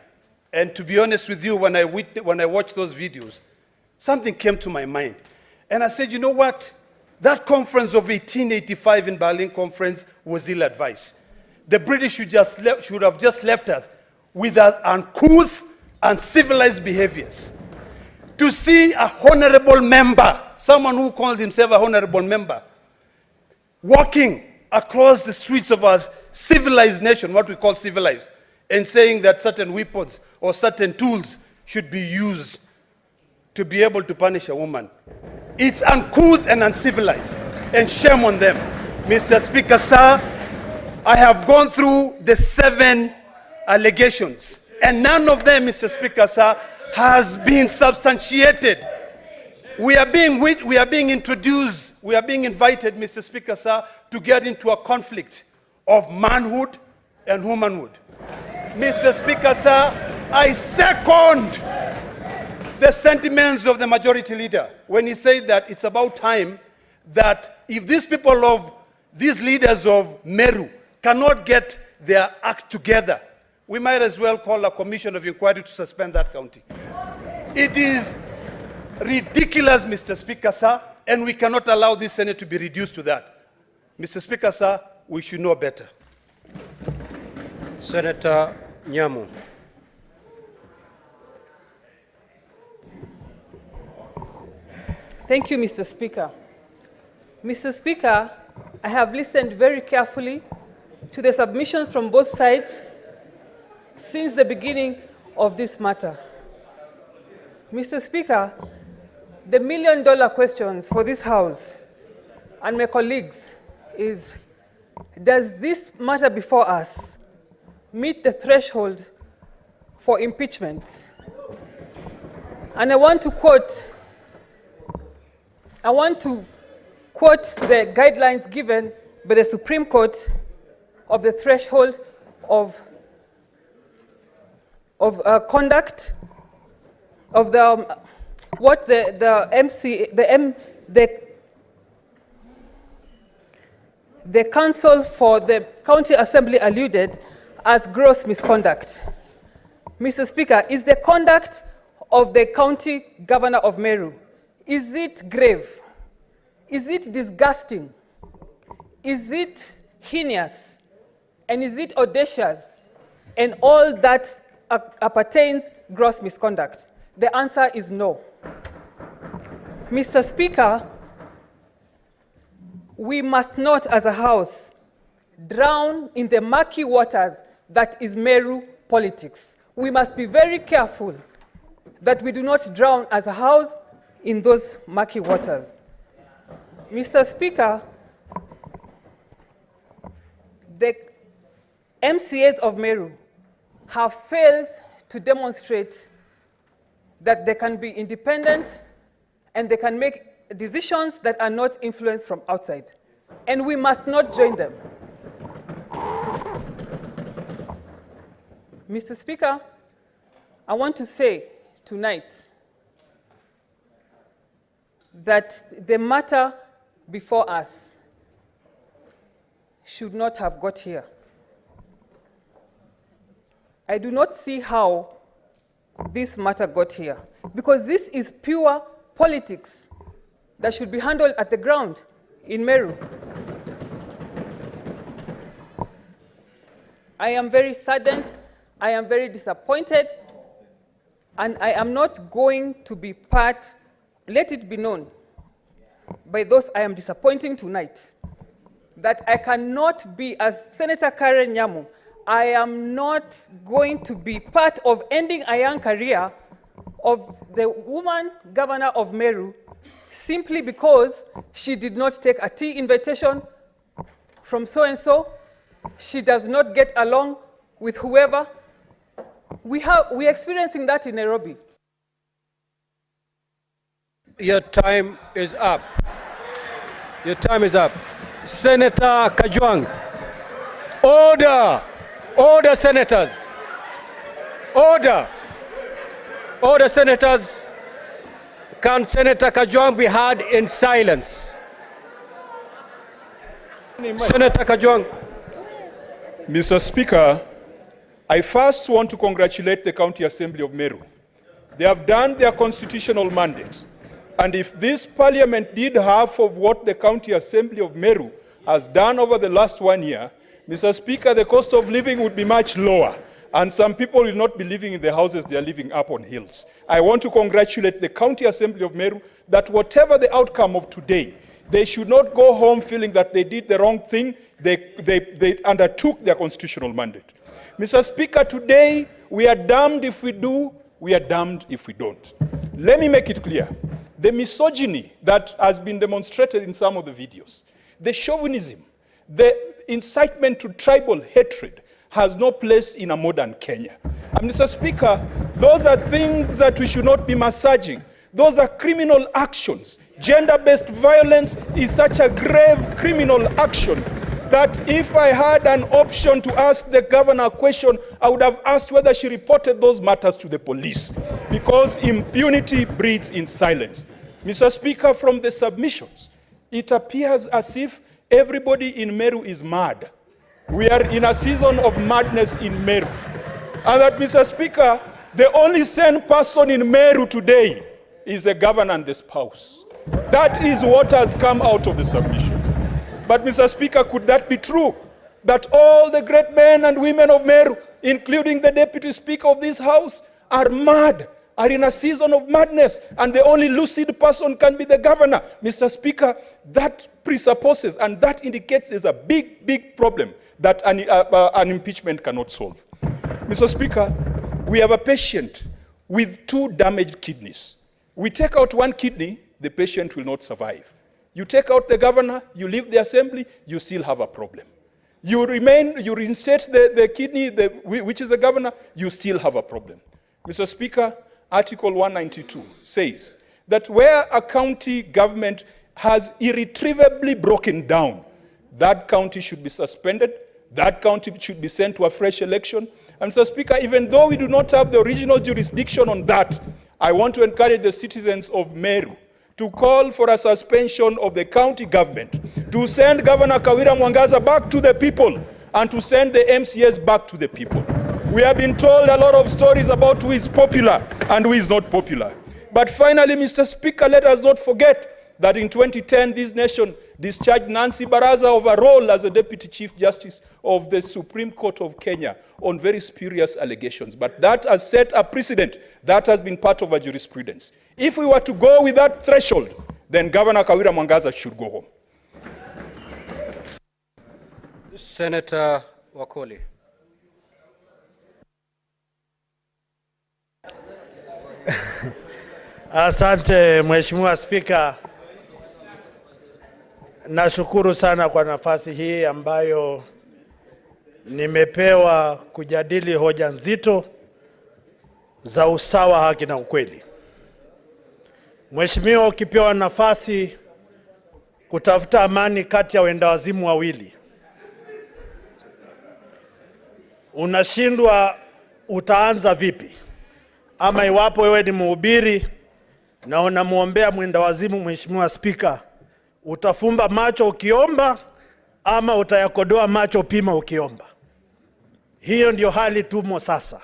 Speaker 10: and to be honest with you, when I watched those videos, something came to my mind. And I said, you know what? That conference of 1885 in Berlin Conference was ill-advised. The British should have just left us with uncouth and civilized behaviors. To see a honorable member, someone who calls himself a honorable member, walking across the streets of our civilized nation, what we call civilized, and saying that certain weapons or certain tools should be used to be able to punish a woman. It's uncouth and uncivilized, and shame on them. Mr. Speaker, sir, I have gone through the 7 allegations, and none of them, Mr. Speaker, sir, has been substantiated. We are being introduced, we are being invited, Mr. Speaker, sir, to get into a conflict of manhood and womanhood. Mr. Speaker, sir, I second the sentiments of the majority leader when he said that it's about time that if these leaders of Meru cannot get their act together, we might as well call a commission of inquiry to suspend that county. It is ridiculous, Mr. Speaker, sir, and we cannot allow this Senate to be reduced to that. Mr. Speaker, sir, we should know better.
Speaker 2: Senator Nyamu.
Speaker 11: Thank you, Mr. Speaker. Mr. Speaker, I have listened very carefully to the submissions from both sides since the beginning of this matter. Mr. Speaker, the million-dollar questions for this House and my colleagues is, does this matter before us meet the threshold for impeachment? And I want to quote the guidelines given by the Supreme Court of the threshold of conduct of what the counsel for the county assembly alluded as gross misconduct. Mr. Speaker, is the conduct of the county governor of Meru, is it grave? Is it disgusting? Is it heinous? And is it audacious? And all that appertains gross misconduct? The answer is no. Mr. Speaker, we must not, as a House, drown in the murky waters that is Meru politics. We must be very careful that we do not drown as a House in those murky waters. Mr. Speaker, the MCAs of Meru have failed to demonstrate that they can be independent and they can make decisions that are not influenced from outside. And we must not join them. Mr. Speaker, I want to say tonight that the matter before us should not have got here. I do not see how this matter got here, because this is pure politics that should be handled at the ground in Meru. I am very saddened, I am very disappointed, and I am not going to be part, let it be known by those I am disappointing tonight, that I cannot be, as Senator Kawira Nyamu, I am not going to be part of ending a young career of the woman governor of Meru simply because she did not take a tea invitation from so-and-so. She does not get along with whoever. We're experiencing that in Nairobi.
Speaker 2: Your time is up. Your time is up. Senator Kajwang. Order! Order, senators. Order. Order, senators. Can Senator Kajwang be heard in silence? Senator Kajwang.
Speaker 12: Mr. Speaker, I first want to congratulate the County Assembly of Meru. They have done their constitutional mandate. And if this parliament did half of what the County Assembly of Meru has done over the last 1 year, Mr. Speaker, the cost of living would be much lower, and some people will not be living in the houses they are living up on hills. I want to congratulate the County Assembly of Meru that whatever the outcome of today, they should not go home feeling that they did the wrong thing. They undertook their constitutional mandate. Mr. Speaker, today we are damned if we do, we are damned if we don't. Let me make it clear. The misogyny that has been demonstrated in some of the videos, the chauvinism, the incitement to tribal hatred has no place in a modern Kenya. And Mr. Speaker, those are things that we should not be massaging. Those are criminal actions. Gender-based violence is such a grave criminal action that if I had an option to ask the governor a question, I would have asked whether she reported those matters to the police, because impunity breeds in silence. Mr. Speaker, from the submissions, it appears as if everybody in Meru is mad. We are in a season of madness in Meru. And that, Mr. Speaker, the only sane person in Meru today is the governor and the spouse. That is what has come out of the submission. But, Mr. Speaker, could that be true? That all the great men and women of Meru, including the Deputy Speaker of this House, are mad, are in a season of madness, and the only lucid person can be the governor? Mr. Speaker, that presupposes and that indicates is a big, big problem that an impeachment cannot solve. Mr. Speaker, we have a patient with 2 damaged kidneys. We take out 1 kidney, the patient will not survive. You take out the governor, you leave the assembly, you still have a problem. You reinstate the kidney, which is the governor, you still have a problem. Mr. Speaker, Article 192 says that where a county government has irretrievably broken down, that county should be suspended, that county should be sent to a fresh election. And Mr. Speaker, even though we do not have the original jurisdiction on that, I want to encourage the citizens of Meru to call for a suspension of the county government, to send Governor Kawira Mwangaza back to the people, and to send the MCAs back to the people. We have been told a lot of stories about who is popular and who is not popular. But finally, Mr. Speaker, let us not forget that in 2010, this nation discharged Nancy Baraza of a role as a Deputy Chief Justice of the Supreme Court of Kenya on very spurious allegations. But that has set a precedent that has been part of our jurisprudence. If we were to go with that threshold, then Governor Kawira Mwangaza should go home.
Speaker 2: Senator Wakoli.
Speaker 13: Asante Mheshimiwa Spika. Nashukuru sana kwa nafasi hii ambayo nimepewa kujadili hoja nzito za usawa, haki na ukweli. Mheshimiwa, ukipewa nafasi kutafuta amani kati ya wendawazimu wawili, unashindwa utaanza vipi? Ama iwapo wewe ni mhubiri na unamuombea mwendawazimu, Mheshimiwa Spika, utafumba macho ukiomba ama utayakodoa macho pima ukiomba? Hiyo ndio hali tumo sasa.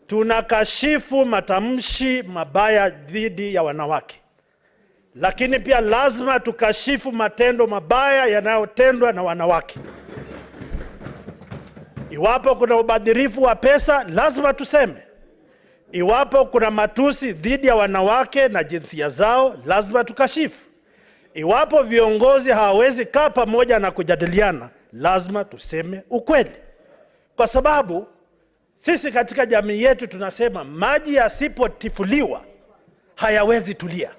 Speaker 13: Tunakashifu matamshi mabaya dhidi ya wanawake, lakini pia lazima tukashifu matendo mabaya yanayotendwa na wanawake. Iwapo kuna ubadhirifu wa pesa, lazima tuseme. Iwapo kuna matusi dhidi ya wanawake na jinsia zao, lazima tukashifu. Iwapo viongozi hawawezi kaa pamoja na kujadiliana, lazima tuseme ukweli. Kwa sababu sisi katika jamii yetu tunasema maji yasipotifuliwa hayawezi tulia.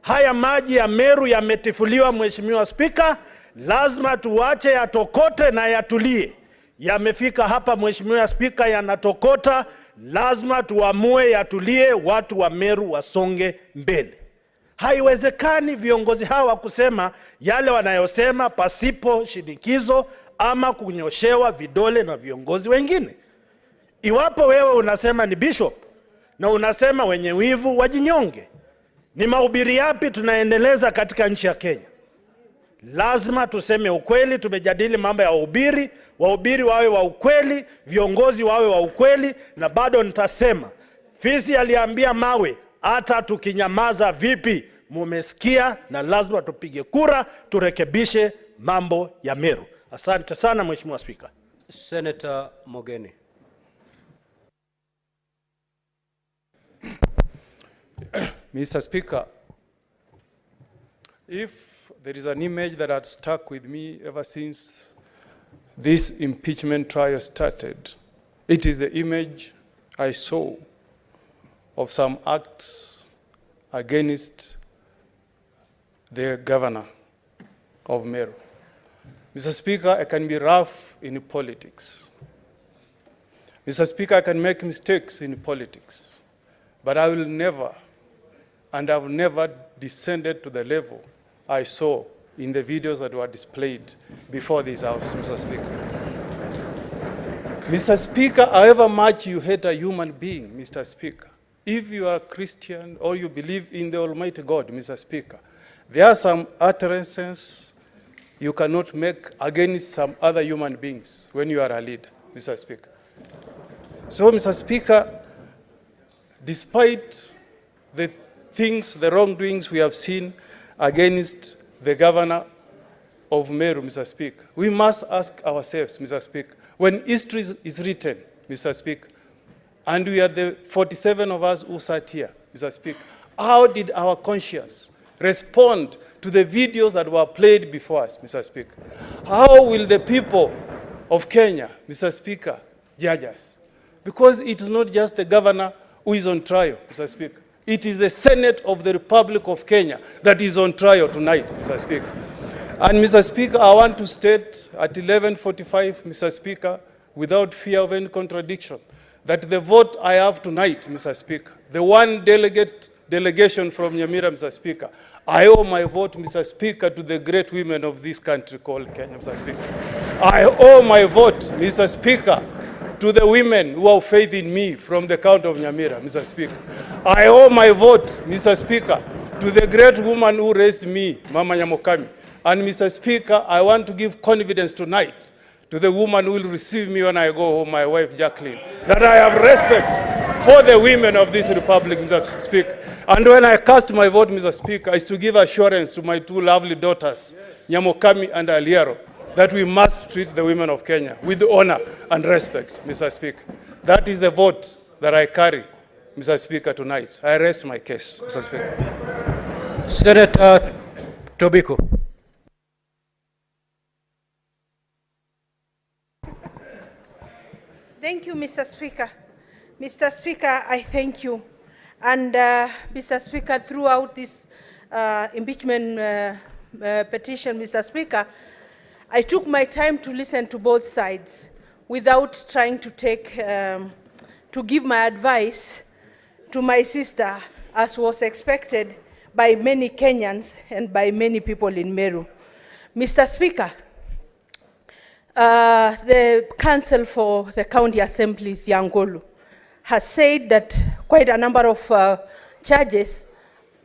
Speaker 13: Haya maji ya Meru yametifuliwa, Mheshimiwa Spika, lazima tuache yatokote na yatulie. Yamefika hapa, Mheshimiwa Spika, yanatokota, lazima tuamue yatulie, watu wa Meru wasonge mbele. Haiwezekani viongozi hawa kusema yale wanayosema pasipo shinikizo ama kunyoshewa vidole na viongozi wengine. Iwapo wewe unasema ni bishop na unasema wenye wivu wajinyonge, ni mahubiri yapi tunaendeleza katika nchi ya Kenya? Lazima tuseme ukweli. Tumejadili mambo ya wahubiri wawe wa ukweli, viongozi wawe wa ukweli, na bado nitasema fisi aliambia mawe, hata tukinyamaza vipi mumesikia, na lazima tupige kura turekebishe mambo ya Meru. Asante sana Mheshimiwa Spika.
Speaker 2: Senator Mogeni.
Speaker 14: Mr. Speaker, if there is an image that had stuck with me ever since this impeachment trial started, it is the image I saw of some acts against the governor of Meru. Mr. Speaker, I can be rough in politics. Mr. Speaker, I can make mistakes in politics, but I will never, and I've never descended to the level I saw in the videos that were displayed before this House, Mr. Speaker. Mr. Speaker, however much you hate a human being, Mr. Speaker, if you are a Christian or you believe in the Almighty God, Mr. Speaker, there are some utterances you cannot make against some other human beings when you are a leader, Mr. Speaker. So, Mr. Speaker, despite the the wrongdoings we have seen against the governor of Meru, Mr. Speaker, we must ask ourselves, Mr. Speaker, when history is written, Mr. Speaker, and we are the 47 of us who sat here, Mr. Speaker, how did our conscience respond to the videos that were played before us, Mr. Speaker? How will the people of Kenya, Mr. Speaker, judge us? Because it is not just the governor who is on trial, Mr. Speaker. It is the Senate of the Republic of Kenya that is on trial tonight, Mr. Speaker. And, Mr. Speaker, I want to state at 11:45, Mr. Speaker, without fear of any contradiction, that the vote I have tonight, Mr. Speaker, the one delegation from Nyamira, Mr. Speaker, I owe my vote, Mr. Speaker, to the great women of this country called Kenya, Mr. Speaker. I owe my vote, Mr. Speaker, to the women who have faith in me from the county of Nyamira, Mr. Speaker. I owe my vote, Mr. Speaker, to the great woman who raised me, Mama Nyamokami. And, Mr. Speaker, I want to give confidence tonight to the woman who will receive me when I go home, my wife Jacqueline, that I have respect for the women of this republic, Mr. Speaker. And when I cast my vote, Mr. Speaker, is to give assurance to my two lovely daughters, Nyamokami and Aliero, that we must treat the women of Kenya with honor and respect, Mr. Speaker. That is the vote that I carry, Mr. Speaker, tonight. I rest my case, Mr. Speaker.
Speaker 2: Senator Tobiko.
Speaker 15: Thank you, Mr. Speaker. Mr. Speaker, I thank you. And Mr. Speaker, throughout this impeachment petition, Mr. Speaker, I took my time to listen to both sides without trying to to give my advice to my sister, as was expected by many Kenyans and by many people in Meru. Mr. Speaker, the council for the county assembly, Thiangolu, has said that quite a number of charges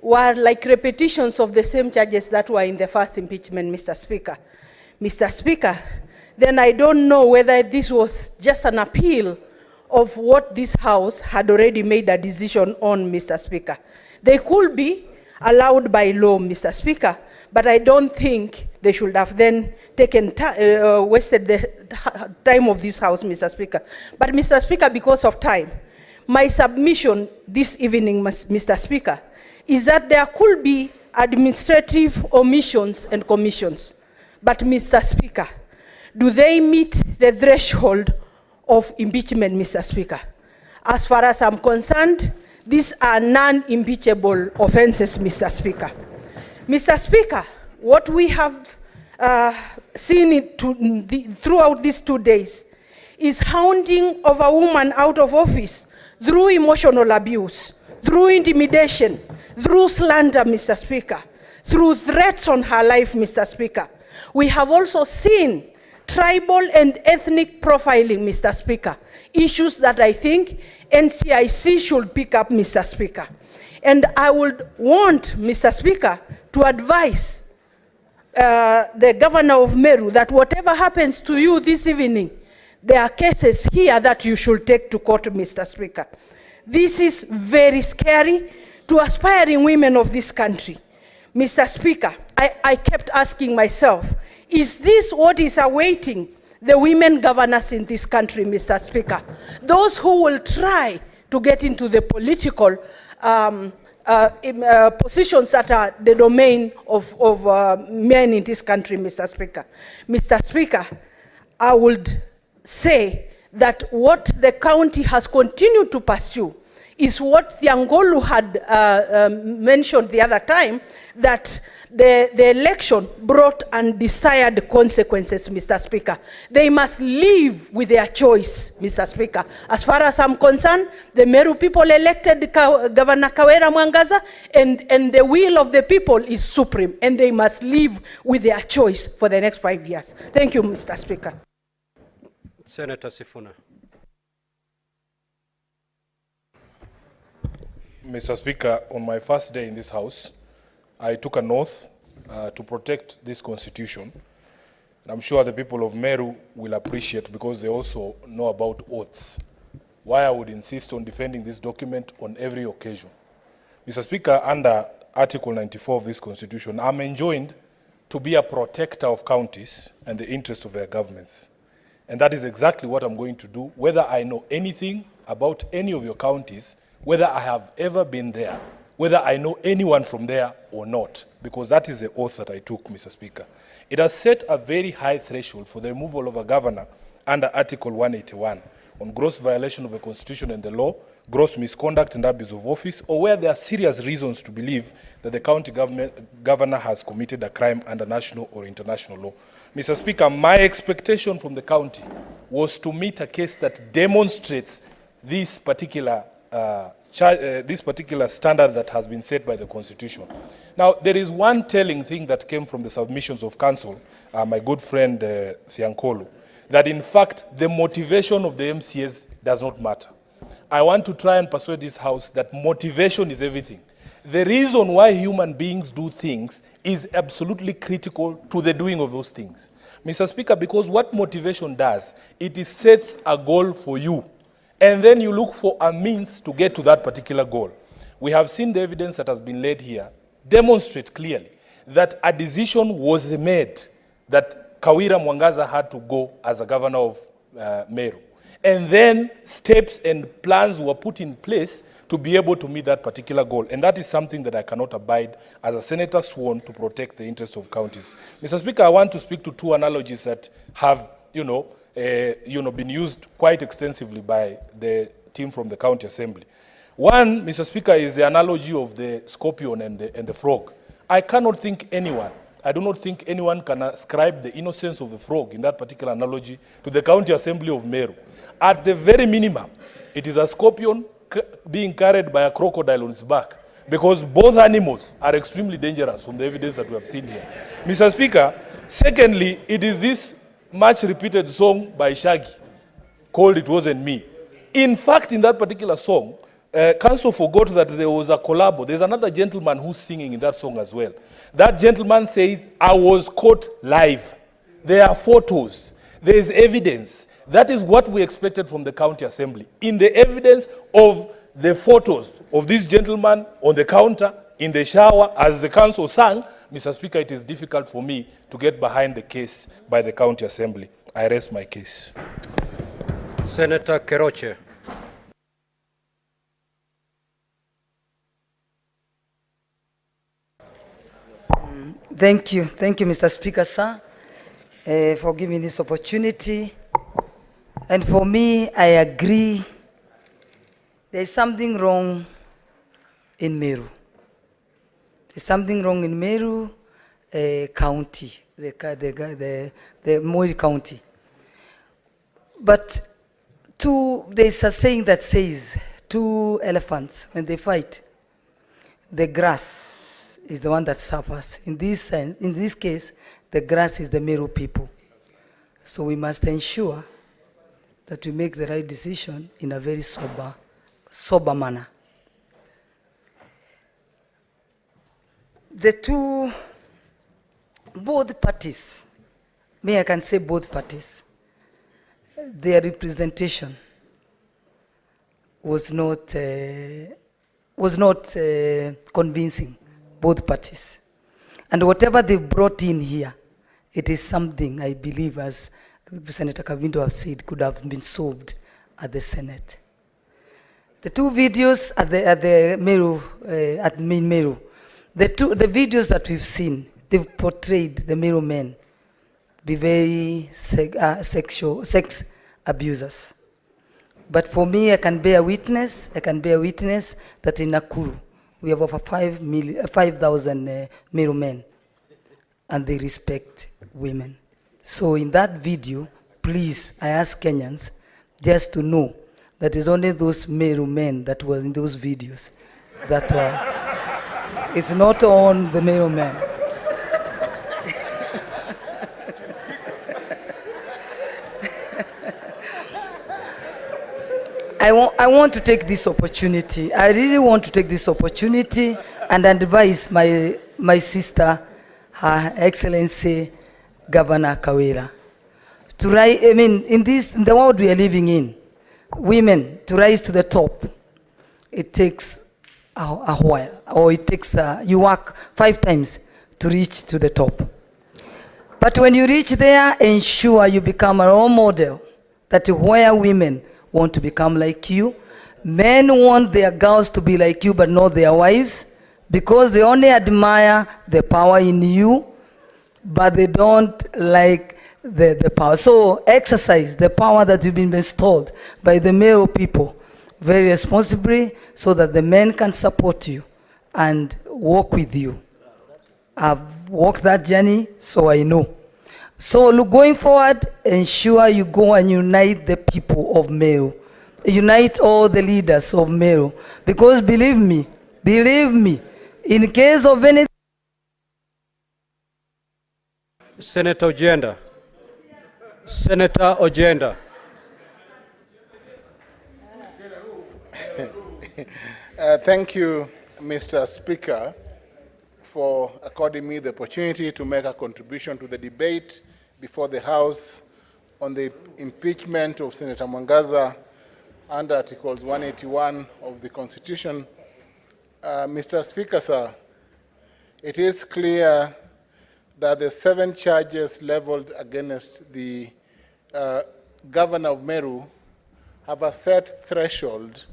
Speaker 15: were like repetitions of the same charges that were in the first impeachment, Mr. Speaker. Mr. Speaker, then I don't know whether this was just an appeal of what this House had already made a decision on, Mr. Speaker. They could be allowed by law, Mr. Speaker, but I don't think they should have then wasted the time of this House, Mr. Speaker. But, Mr. Speaker, because of time, my submission this evening, Mr. Speaker, is that there could be administrative omissions and commissions. But, Mr. Speaker, do they meet the threshold of impeachment, Mr. Speaker? As far as I'm concerned, these are non-impeachable offenses, Mr. Speaker. Mr. Speaker, what we have seen throughout these 2 days is hounding of a woman out of office through emotional abuse, through intimidation, through slander, Mr. Speaker, through threats on her life, Mr. Speaker. We have also seen tribal and ethnic profiling, Mr. Speaker, issues that I think NCIC should pick up, Mr. Speaker. And I would want, Mr. Speaker, to advise the governor of Meru that whatever happens to you this evening, there are cases here that you should take to court, Mr. Speaker. This is very scary to aspiring women of this country. Mr. Speaker, I kept asking myself, is this what is awaiting the women governors in this country, Mr. Speaker? Those who will try to get into the political positions that are the domain of men in this country, Mr. Speaker. Mr. Speaker, I would say that what the county has continued to pursue is what Thiangolu had mentioned the other time, that the election brought undesired consequences, Mr. Speaker. They must live with their choice, Mr. Speaker. As far as I'm concerned, the Meru people elected Governor Kawira Mwangaza, and the will of the people is supreme, and they must live with their choice for the next 5 years. Thank you, Mr. Speaker.
Speaker 2: Senator Sifuna.
Speaker 16: Mr. Speaker, on my first day in this House, I took an oath to protect this constitution. And I'm sure the people of Meru will appreciate, because they also know about oaths. why I would insist on defending this document on every occasion. Mr. Speaker, under Article 94 of this Constitution, I'm enjoined to be a protector of counties and the interests of their governments. And that is exactly what I'm going to do, whether I know anything about any of your counties, whether I have ever been there, whether I know anyone from there or not, because that is the oath that I took, Mr. Speaker. It has set a very high threshold for the removal of a governor under Article 181 on gross violation of the Constitution and the law, gross misconduct and abuse of office, or where there are serious reasons to believe that the county governor has committed a crime under national or international law. Mr. Speaker, my expectation from the county was to meet a case that demonstrates this particular standard that has been set by the Constitution. Now, there is one telling thing that came from the submissions of counsel, my good friend Thiankolu, that in fact the motivation of the MCAs does not matter. I want to try and persuade this House that motivation is everything. The reason why human beings do things is absolutely critical to the doing of those things. Mr. Speaker, because what motivation does, it sets a goal for you, and then you look for a means to get to that particular goal. We have seen the evidence that has been laid here demonstrate clearly that a decision was made that Kawira Mwangaza had to go as a governor of Meru. And then steps and plans were put in place to be able to meet that particular goal. And that is something that I cannot abide as a senator sworn to protect the interests of counties. Mr. Speaker, I want to speak to two analogies that have, been used quite extensively by the team from the County Assembly. One, Mr. Speaker, is the analogy of the scorpion and the frog. I do not think anyone can ascribe the innocence of the frog in that particular analogy to the County Assembly of Meru. At the very minimum, it is a scorpion being carried by a crocodile on its back, because both animals are extremely dangerous from the evidence that we have seen here. Mr. Speaker, secondly, it is this much repeated song by Shaggy called It Wasn't Me. In fact, in that particular song, Council forgot that there was a collabo. There's another gentleman who's singing in that song as well. That gentleman says, I was caught live. There are photos. There is evidence. That is what we expected from the County Assembly. In the evidence of the photos of this gentleman on the counter, in the shower, as the council sang, Mr. Speaker, it is difficult for me to get behind the case by the County Assembly. I rest my case.
Speaker 2: Senator Keroche.
Speaker 17: Thank you, Mr. Speaker, sir, for giving this opportunity. And for me, I agree, there is something wrong in Meru. There's something wrong in Meru County, the Moi County. But there's a saying that says, two elephants, when they fight, the grass is the one that suffers. In this case, the grass is the Meru people. So we must ensure that we make the right decision in a very sober manner. Both parties, I can say both parties, their representation was not convincing, both parties. And whatever they brought in here, it is something I believe, as Senator Kavindo has said, could have been solved at the Senate. The two videos at Meru, the videos that we've seen, they've portrayed the Meru men be very sex abusers. But for me, I can bear witness that in Nakuru, we have over 5,000 Meru men, and they respect women. So in that video, please, I ask Kenyans just to know that it's only those Meru men that were in those videos that were, it's not on the Meru men. I want to take this opportunity. I really want to take this opportunity and advise my sister, Her Excellency Governor Kawira. In the world we are living in, women to rise to the top, it takes a while, or it takes, you work 5 times to reach to the top. But when you reach there, ensure you become a role model, that where women want to become like you. Men want their girls to be like you, but not their wives, because they only admire the power in you, but they don't like the power. So exercise the power that you've been bestowed by the male people very responsibly, so that the men can support you and walk with you. I've walked that journey, so I know. So look, going forward, ensure you go and unite the people of Meru. Unite all the leaders of Meru. Because believe me, in case of anything...
Speaker 2: Senator Ojenda. Senator Ojenda.
Speaker 18: Thank you, Mr. Speaker, for according me the opportunity to make a contribution to the debate before the House on the impeachment of Senator Mwangaza under Articles 181 of the Constitution. Mr. Speaker, sir, it is clear that the 7 charges leveled against the Governor of Meru have a set threshold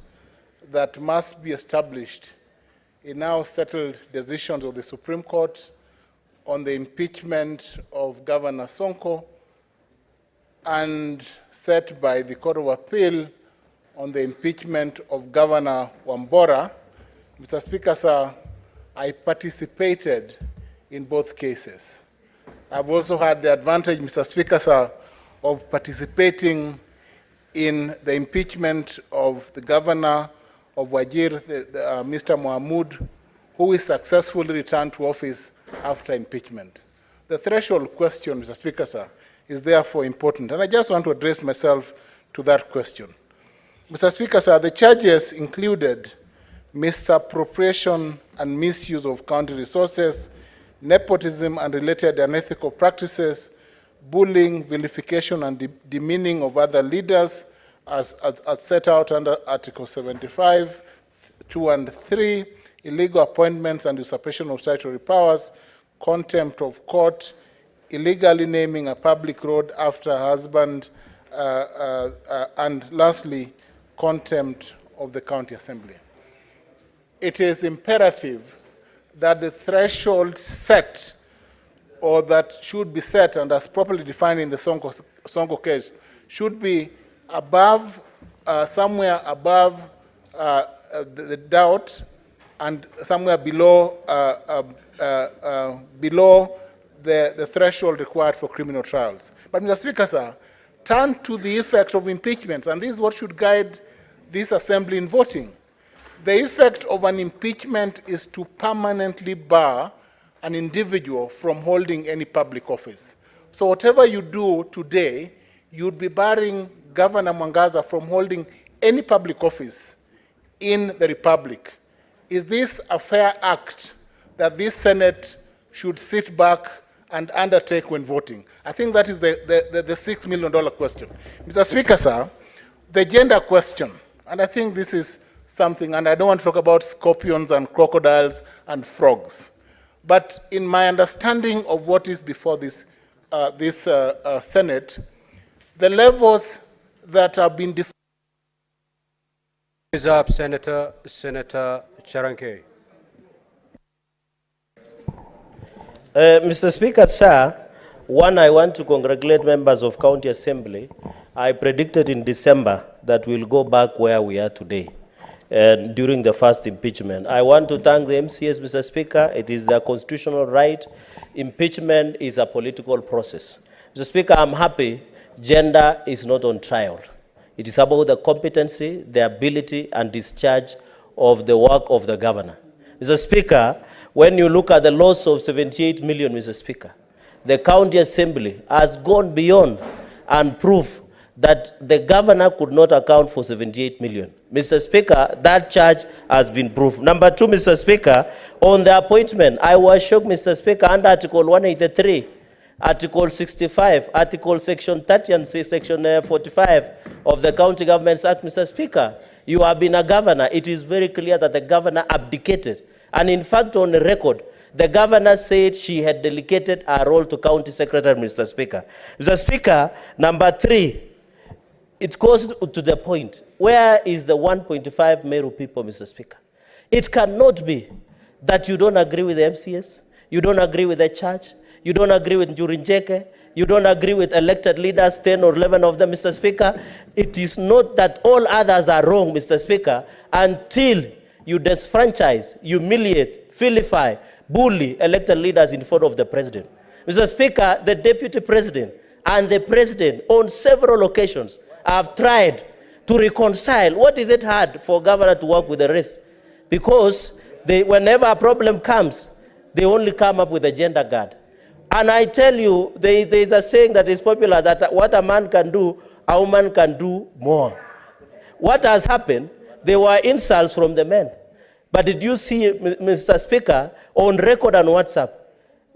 Speaker 18: that must be established in now settled decisions of the Supreme Court on the impeachment of Governor Sonko and set by the Court of Appeal on the impeachment of Governor Wambora. Mr. Speaker, sir, I participated in both cases. I've also had the advantage, Mr. Speaker, sir, of participating in the impeachment of the Governor of Wajir, Mr. Mohamud, who is successfully returned to office after impeachment. The threshold question, Mr. Speaker, sir, is therefore important, and I just want to address myself to that question. Mr. Speaker, sir, the charges included misappropriation and misuse of county resources, nepotism and related unethical practices, bullying, vilification, and demeaning of other leaders, as set out under Article 75, 2 and 3, illegal appointments and usurpation of statutory powers, contempt of court, illegally naming a public road after a husband, and lastly, contempt of the county assembly. It is imperative that the threshold set, or that should be set and as properly defined in the Sonko case, should be above, somewhere above the doubt, and somewhere below, below the threshold required for criminal trials. But, Mr. Speaker, sir, turn to the effect of impeachments, and this is what should guide this assembly in voting. The effect of an impeachment is to permanently bar an individual from holding any public office. So whatever you do today, you'd be barring Governor Mwangaza from holding any public office in the Republic. Is this a fair act that this Senate should sit back and undertake when voting? I think that is the $6 million question. Mr. Speaker, sir, the gender question, and I think this is something, and I don't want to talk about scorpions and crocodiles and frogs, but in my understanding of what is before this, Senate, the levels that have been defined.
Speaker 2: Is up, Senator Charanke.
Speaker 5: Mr. Speaker, sir, one, I want to congratulate members of County Assembly. I predicted in December that we'll go back where we are today during the first impeachment. I want to thank the MCS, Mr. Speaker. It is their constitutional right. Impeachment is a political process. Mr. Speaker, I'm happy gender is not on trial. It is about the competency, the ability, and discharge of the work of the governor. Mr. Speaker, when you look at the loss of 78 million, Mr. Speaker, the County Assembly has gone beyond and proved that the governor could not account for 78 million. Mr. Speaker, that charge has been proved. Number 2, Mr. Speaker, on the appointment, I was shocked, Mr. Speaker, under Article 183, Article 65, Article Section 30 and Section 45 of the County Governments Act, Mr. Speaker. You have been a governor. It is very clear that the governor abdicated. And in fact, on the record, the governor said she had delegated her role to County Secretary, Mr. Speaker. Mr. Speaker, number 3, it goes to the point. Where is the 1.5 Meru people, Mr. Speaker? It cannot be that you don't agree with the MCS, you don't agree with the church, you don't agree with Njurinjeke, you don't agree with elected leaders, 10 or 11 of them, Mr. Speaker. It is not that all others are wrong, Mr. Speaker, until you disfranchise, humiliate, vilify, bully elected leaders in front of the president. Mr. Speaker, the deputy president and the president on several occasions have tried to reconcile. What is it hard for governor to work with the rest? Because whenever a problem comes, they only come up with a gender guard. And I tell you, there is a saying that is popular that what a man can do, a woman can do more. What has happened? There were insults from the men. But did you see, Mr. Speaker, on record on WhatsApp,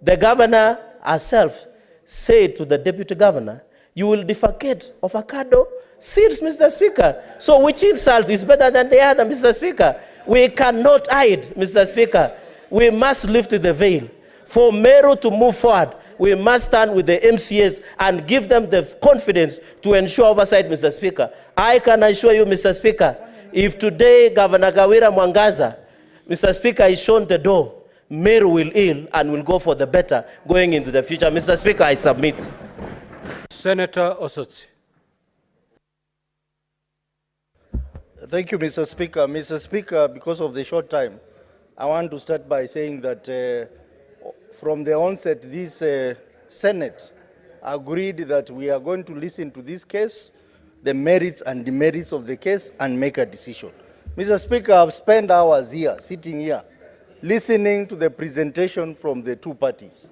Speaker 5: the governor herself said to the deputy governor, you will defecate avocado seeds, Mr. Speaker. So which insult is better than the other, Mr. Speaker? We cannot hide, Mr. Speaker. We must lift the veil. For Meru to move forward, we must stand with the MCAs and give them the confidence to ensure oversight, Mr. Speaker. I can assure you, Mr. Speaker, if today Governor Kawira Mwangaza, Mr. Speaker, is shown the door, Meru will heal and will go for the better going into the future. Mr. Speaker, I submit.
Speaker 2: Senator Osotsi.
Speaker 19: Thank you, Mr. Speaker. Mr. Speaker, because of the short time, I want to start by saying that from the onset, this Senate agreed that we are going to listen to this case, the merits and demerits of the case, and make a decision. Mr. Speaker, I've spent hours here, sitting here, listening to the presentation from the two parties.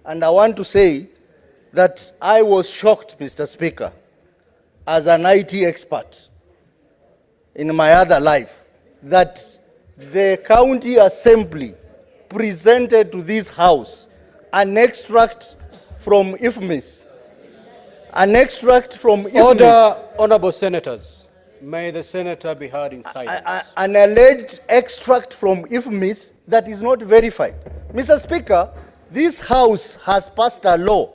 Speaker 19: And I want to say that I was shocked, Mr. Speaker, as an IT expert in my other life, that the County Assembly presented to this House an extract from IFMIS. An extract from IFMIS.
Speaker 2: Order, honorable senators. May the senator be heard in silence.
Speaker 19: An alleged extract from IFMIS that is not verified. Mr. Speaker, this House has passed a law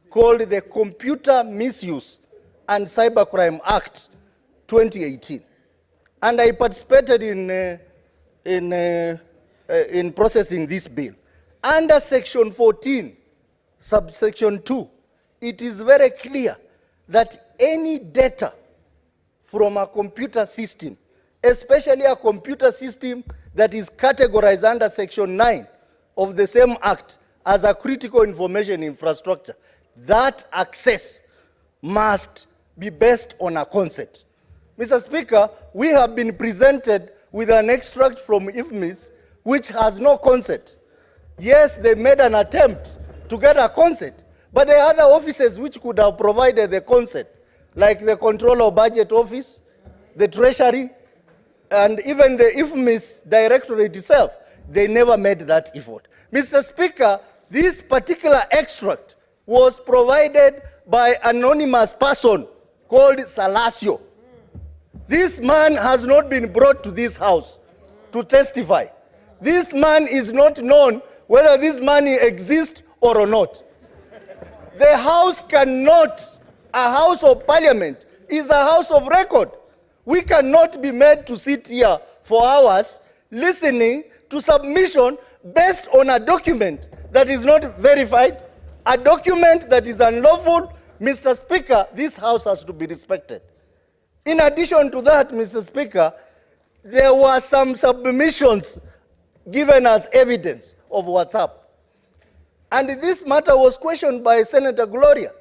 Speaker 19: called the Computer Misuse and Cybercrime Act 2018. And I participated in processing this bill. Under Section 14, subsection 2, it is very clear that any data from a computer system, especially a computer system that is categorized under Section 9 of the same Act as a critical information infrastructure, that access must be based on a consent. Mr. Speaker, we have been presented with an extract from IFMIS which has no consent. Yes, they made an attempt to get a consent, but there are other offices which could have provided the consent, like the Controller of Budget Office, the Treasury, and even the IFMIS Directorate itself. They never made that effort. Mr. Speaker, this particular extract was provided by an anonymous person called Salasio. This man has not been brought to this House to testify. This man is not known whether this money exists or not. The House cannot, a House of Parliament is a House of record. We cannot be made to sit here for hours listening to submission based on a document that is not verified, a document that is unlawful. Mr. Speaker, this House has to be respected. In addition to that, Mr. Speaker, there were some submissions given as evidence of WhatsApp. And this matter was questioned by Senator Gloria.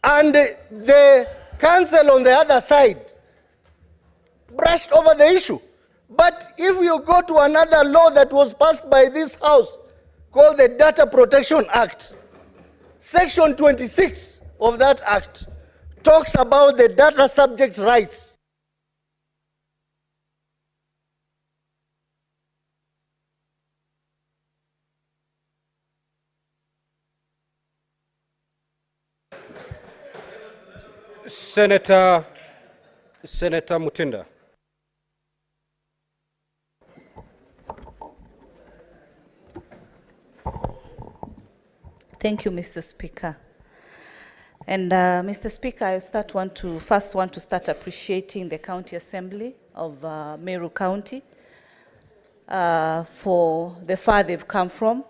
Speaker 19: And the council on the other side brushed over the issue. But if you go to another law that was passed by this House called the Data Protection Act, Section 26 of that Act talks about the data subject rights.
Speaker 2: Senator Mutinda.
Speaker 20: Thank you, Mr. Speaker. And Mr. Speaker, I first want to start appreciating the County Assembly of Meru County for the far they've come from.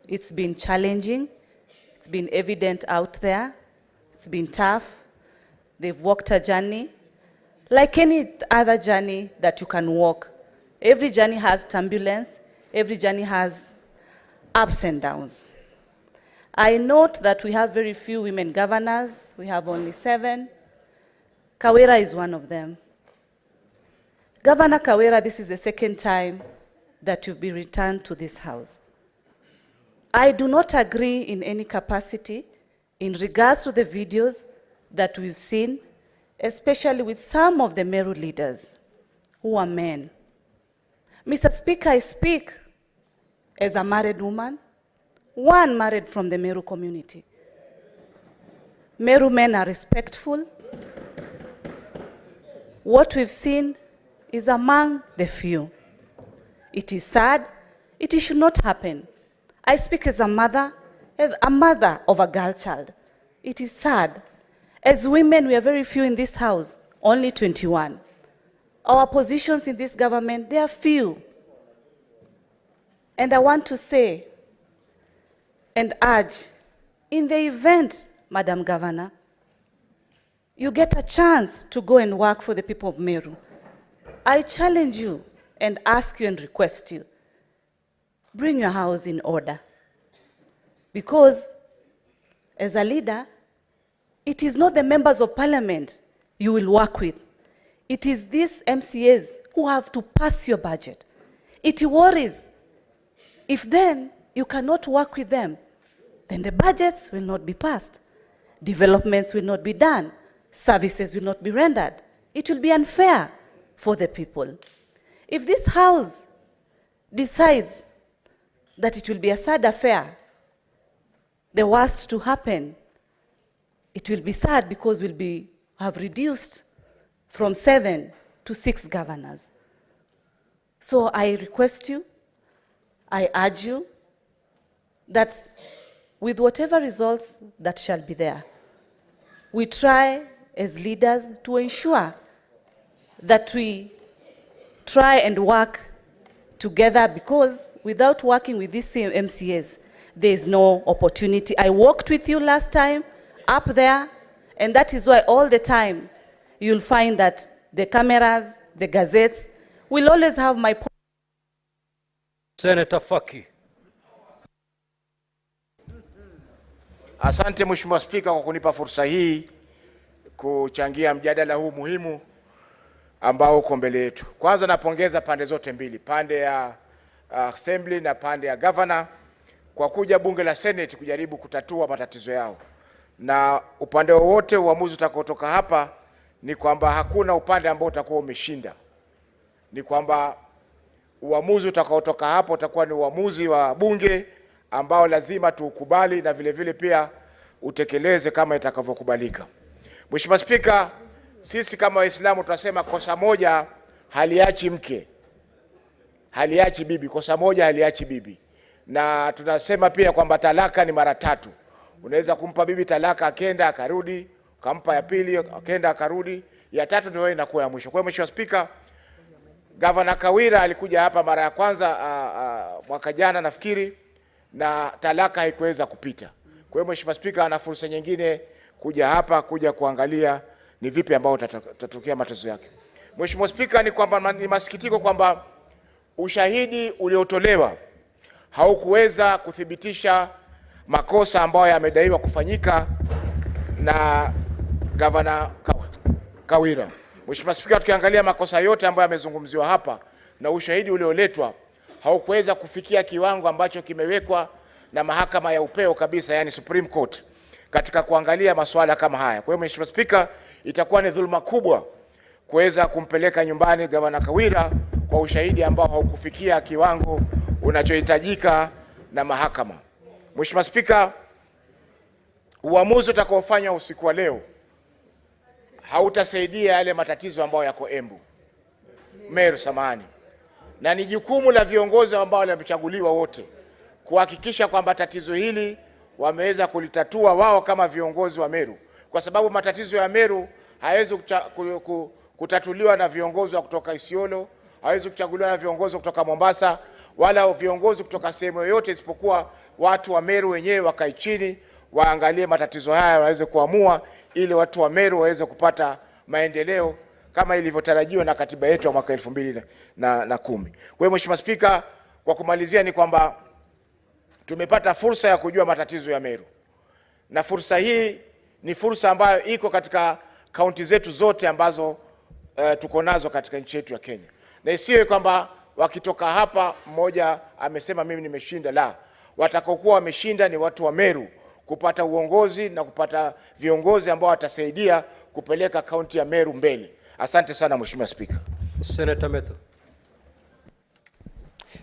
Speaker 20: It's been challenging. It's been evident out there. It's been tough. They've walked a journey. Like any other journey that you can walk, every journey has turbulence. Every journey has ups and downs. I note that we have very few women governors. We have only 7. Kawira is one of them. Governor Kawira, this is the second time that you've been returned to this house. I do not agree in any capacity in regards to the videos that we've seen, especially with some of the Meru leaders who are men. Mr. Speaker, I speak as a married woman, one married from the Meru community. Meru men are respectful. What we've seen is among the few. It is sad. It should not happen. I speak as a mother of a girl child. It is sad. As women, we are very few in this house, only 21. Our positions in this government, they are few. And I want to say and urge, in the event, Madam Governor, you get a chance to go and work for the people of Meru, I challenge you and ask you and request you, bring your house in order. Because as a leader, it is not the members of parliament you will work with. It is these MCAs who have to pass your budget. It worries. If then you cannot work with them, then the budgets will not be passed. Developments will not be done. Services will not be rendered. It will be unfair for the people. If this house decides that it will be a sad affair, the worst to happen, it will be sad because we'll have reduced from 7 to 6 governors. So I request you, I urge you that with whatever results that shall be there, we try as leaders to ensure that we try and work together, because without working with these same MCAs, there is no opportunity. I worked with you last time up there, and that is why all the time you'll find that the cameras, the gazettes, will always have my point.
Speaker 2: Senator Faki.
Speaker 21: Asante Mheshimiwa Spika kwa kunipa fursa hii kuchangia mjadala huu muhimu ambao uko mbele yetu. Kwanza napongeza pande zote mbili, pande ya Assembly na pande ya Governor, kwa kuja bunge la Senate kujaribu kutatua matatizo yao. Na upande wowote uamuzi utakaotoka hapa ni kwamba hakuna upande ambao utakuwa umeshinda. Ni kwamba uamuzi utakaotoka hapo utakuwa ni uamuzi wa bunge ambao lazima tuukubali na vile vile pia utekeleze kama itakavyokubalika. Mheshimiwa Spika, sisi kama Waislamu tunasema kosa moja haliachi mke, haliachi bibi, kosa moja haliachi bibi. Na tunasema pia kwamba talaka ni mara 3. Unaweza kumpa bibi talaka akenda akarudi, ukampa ya pili akenda akarudi, ya 3 ndio inakuwa ya mwisho. Kwa hiyo Mheshimiwa Spika, Governor Kawira alikuja hapa mara ya kwanza mwaka jana nafikiri, na talaka haikuweza kupita. Kwa hiyo Mheshimiwa Spika ana fursa nyingine kuja hapa kuja kuangalia ni vipi ambao tatokea matatizo yake. Mheshimiwa Spika, ni kwamba ni masikitiko kwamba ushahidi uliotolewa haukuweza kuthibitisha makosa ambayo yamedaiwa kufanyika na Governor Kawira. Mheshimiwa Spika, tukiangalia makosa yote ambayo yamezungumziwa hapa na ushahidi ulioletwa haukuweza kufikia kiwango ambacho kimewekwa na mahakama ya upeo kabisa, yani Supreme Court, katika kuangalia masuala kama haya. Kwa hiyo Mheshimiwa Spika, itakuwa ni dhuluma kubwa kuweza kumpeleka nyumbani Governor Kawira kwa ushahidi ambao haukufikia kiwango unachohitajika na mahakama. Mheshimiwa Spika, uamuzi utakaofanywa usiku wa leo hautasaidia yale matatizo ambayo yako Meru samahani. Na ni jukumu la viongozi ambao wamechaguliwa wote kuhakikisha kwamba tatizo hili wameweza kulitatua wao kama viongozi wa Meru, kwa sababu matatizo ya Meru hayawezi kutatuliwa na viongozi wa kutoka Isiolo, hawezi kuchaguliwa na viongozi kutoka Mombasa, wala viongozi kutoka sehemu yoyote, isipokuwa watu wa Meru wenyewe wakae chini waangalie matatizo haya waweze kuamua, ili watu wa Meru waweze kupata maendeleo kama ilivyotarajiwa na katiba yetu ya mwaka 2010. Kwa hiyo Mheshimiwa Spika, kwa kumalizia ni kwamba tumepata fursa ya kujua matatizo ya Meru, na fursa hii ni fursa ambayo iko katika kaunti zetu zote ambazo tuko nazo katika nchi yetu ya Kenya. Na isiwe kwamba wakitoka hapa mmoja amesema mimi nimeshinda. La, watakokuwa wameshinda ni watu wa Meru kupata uongozi na kupata viongozi ambao watasaidia kupeleka kaunti ya Meru mbele. Asante sana Mheshimiwa Speaker.
Speaker 2: Senator Methu.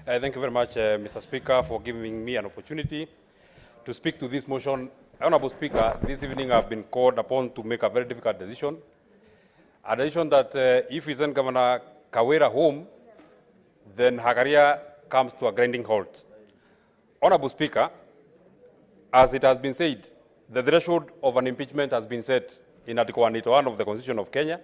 Speaker 3: Thank you very much, Mr. Speaker, for giving me an opportunity to speak to this motion. Honorable Speaker, this evening I've been called upon to make a very difficult decision. A decision that if we send Governor Kawira home, then her career comes to a grinding halt. Honorable Speaker, as it has been said, the threshold of an impeachment has been set in Article 181 of the Constitution of Kenya.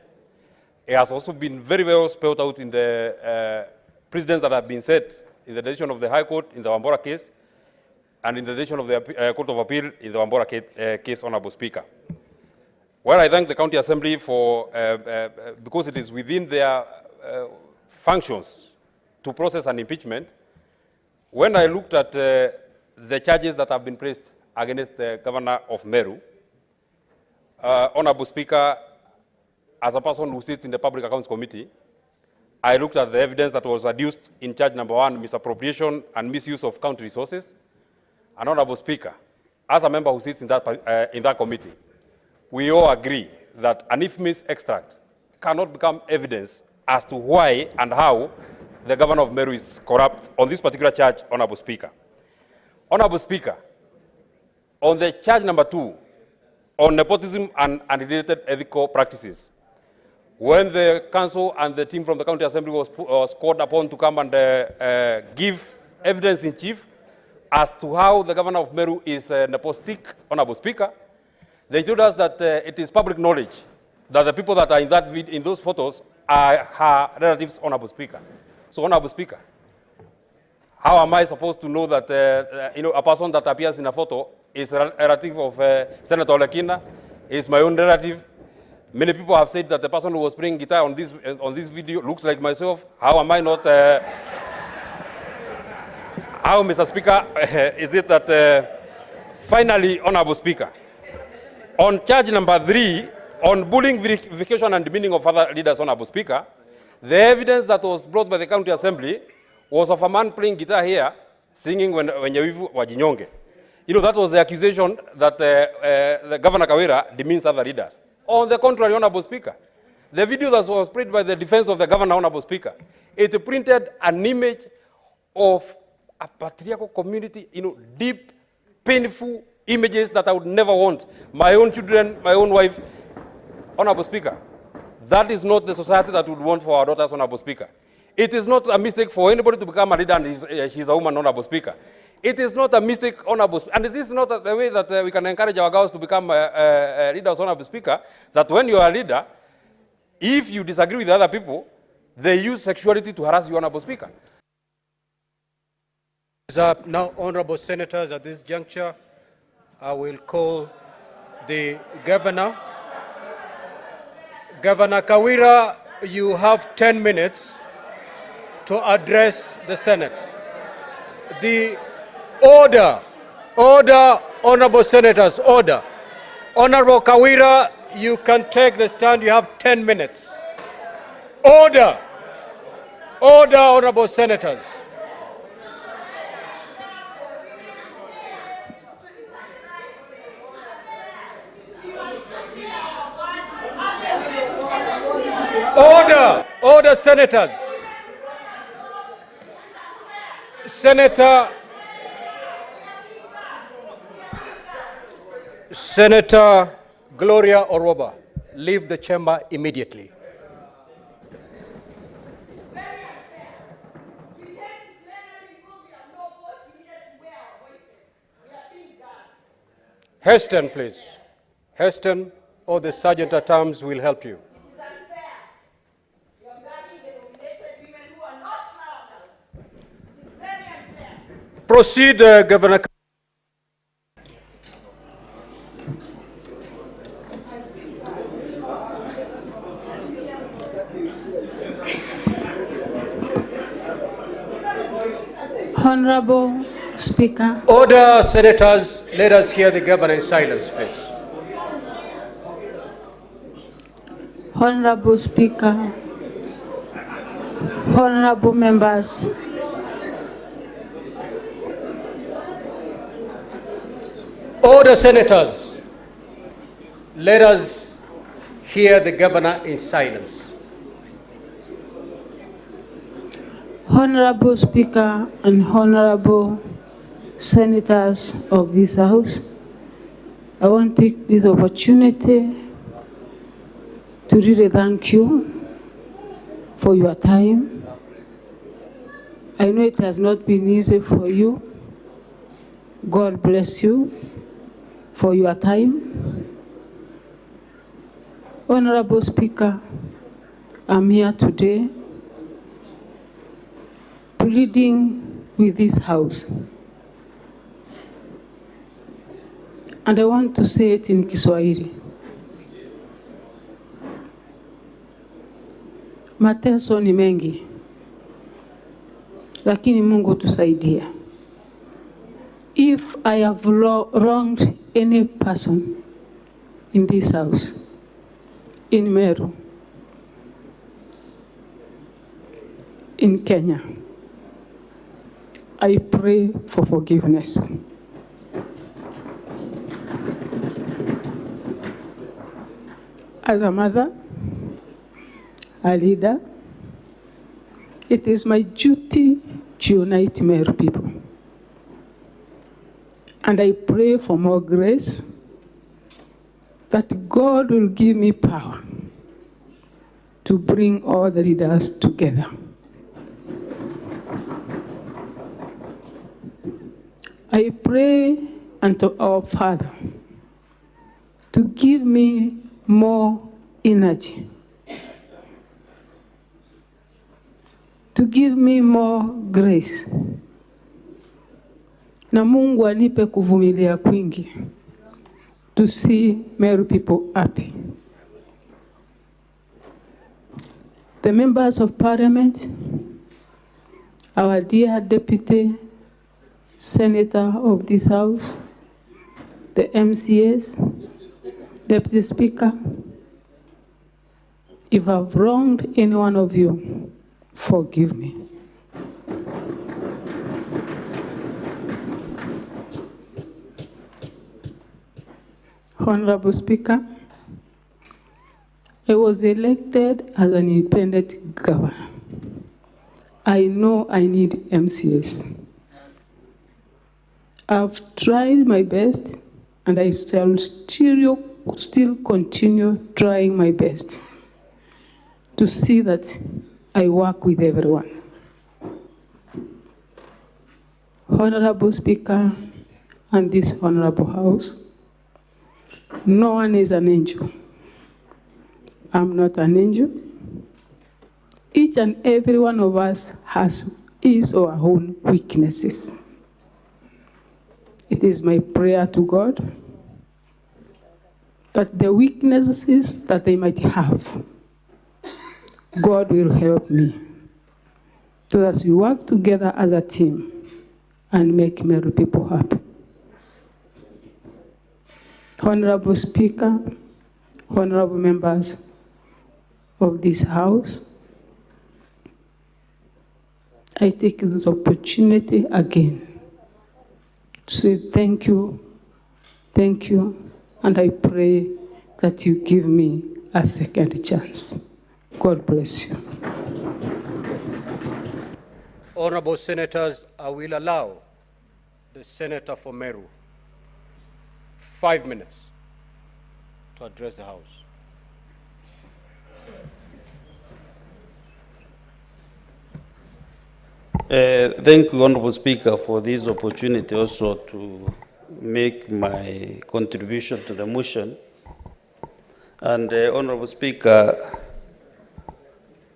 Speaker 3: It has also been very well spelled out in the precedents that have been set in the decision of the High Court in the Wambora case and in the decision of the Court of Appeal in the Wambora case, Honorable Speaker. Well, I thank the County Assembly for, because it is within their functions to process an impeachment. When I looked at the charges that have been placed against the Governor of Meru, Honorable Speaker, as a person who sits in the Public Accounts Committee, I looked at the evidence that was adduced in charge number 1, misappropriation and misuse of county resources. And Honorable Speaker, as a member who sits in that committee, we all agree that an infamous extract cannot become evidence as to why and how the Governor of Meru is corrupt on this particular charge, Honorable Speaker. Honorable Speaker, on the charge number 2, on nepotism and unrelated ethical practices, when the council and the team from the County Assembly was called upon to come and give evidence in chief as to how the Governor of Meru is nepotistic, Honorable Speaker, they told us that it is public knowledge that the people that are in those photos are her relatives, Honorable Speaker. So, Honorable Speaker, how am I supposed to know that a person that appears in a photo is a relative of Senator Olekina, is my own relative? Many people have said that the person who was playing guitar on this video looks like myself. How am I not? How, Mr. Speaker, is it that finally, Honorable Speaker, on charge number 3, on bullying, vilification, and demeaning of other leaders, Honorable Speaker, the evidence that was brought by the County Assembly was of a man playing guitar here, singing Wenyewivu Wajinyonge. You know, that was the accusation that the Governor Kawira demeans other leaders. On the contrary, Honorable Speaker, the video that was played by the defense of the Governor, Honorable Speaker, it printed an image of a patriarchal community, deep, painful images that I would never want. My own children, my own wife. Honorable Speaker, that is not the society that we would want for our daughters, Honorable Speaker. It is not a mistake for anybody to become a leader and she's a woman, Honorable Speaker. It is not a mistake, Honorable Speaker, and it is not the way that we can encourage our girls to become leaders, Honorable Speaker, that when you are a leader, if you disagree with other people, they use sexuality to harass you, Honorable Speaker.
Speaker 2: Now, Honorable Senators, at this juncture, I will call the Governor. Governor Kawira, you have 10 minutes to address the Senate. The order, Honorable Senators, order. Honorable Kawira, you can take the stand. You have 10 minutes. Order, Honorable Senators. Order, Senators. Senator Gloria Oroba, leave the chamber immediately. Hasten, please. Hasten, or the sergeant at arms will help you. Proceed, Governor.
Speaker 1: Honorable Speaker.
Speaker 2: Order, senators. Let us hear the governor in silence, please.
Speaker 1: Honorable Speaker, honorable members,
Speaker 2: order, senators. Let us hear the governor in silence.
Speaker 1: Honorable Speaker and honorable senators of this House, I want to take this opportunity to really thank you for your time. I know it has not been easy for you. God bless you for your time. Honorable Speaker, I'm here today pleading with this House. And I want to say it in Kiswahili. Mateso ni mengi, lakini Mungu tusaidie. If I have wronged any person in this House, in Meru, in Kenya, I pray for forgiveness. As a mother, a leader, it is my duty to unite Meru people. And I pray for more grace, that God will give me power to bring all the leaders together. I pray unto our Father to give me more energy, to give me more grace. Na Mungu anipe kuvumilia kwingi to see Meru people happy. The members of parliament, our dear deputy senator of this House, the MCAs, deputy speaker, if I've wronged any one of you, forgive me. Honorable Speaker, I was elected as an independent governor. I know I need MCAs. I've tried my best, and I shall still continue trying my best to see that I work with everyone. Honorable Speaker and this Honorable House, no one is an angel. I'm not an angel. Each and every one of us has his or her own weaknesses. It is my prayer to God that the weaknesses that they might have, God will help me, so that we work together as a team and make Meru people happy. Honorable Speaker, honorable members of this House, I take this opportunity again to say thank you, and I pray that you give me a second chance. God bless you.
Speaker 2: Honorable senators, I will allow the senator for Meru 5 minutes to address the House.
Speaker 4: Thank you, Honorable Speaker, for this opportunity also to make my contribution to the motion. And Honorable Speaker,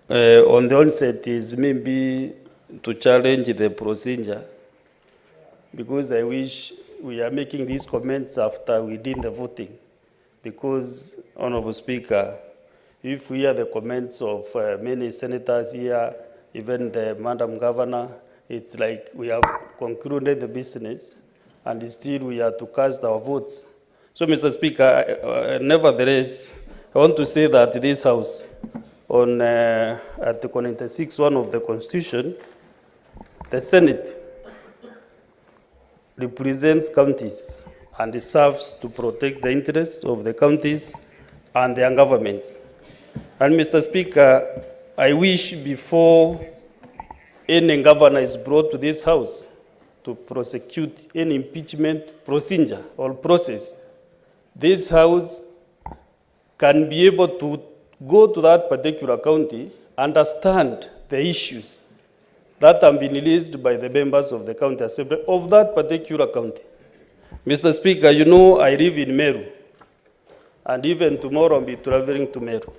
Speaker 4: on the onset is maybe to challenge the procedure, because I wish we are making these comments after we did the voting. Because, Honorable Speaker, if we hear the comments of many senators here, even the Madam Governor, it's like we have concluded the business and still we are to cast our votes. So, Mr. Speaker, nevertheless, I want to say that this House, on Article 96(1) of the Constitution, the Senate represents counties and serves to protect the interests of the counties and their governments. And Mr. Speaker, I wish before any governor is brought to this House to prosecute any impeachment procedure or process, this House can be able to go to that particular county, understand the issues that have been released by the members of the county assembly of that particular county. Mr. Speaker, you know I live in Meru, and even tomorrow I'll be traveling to Meru.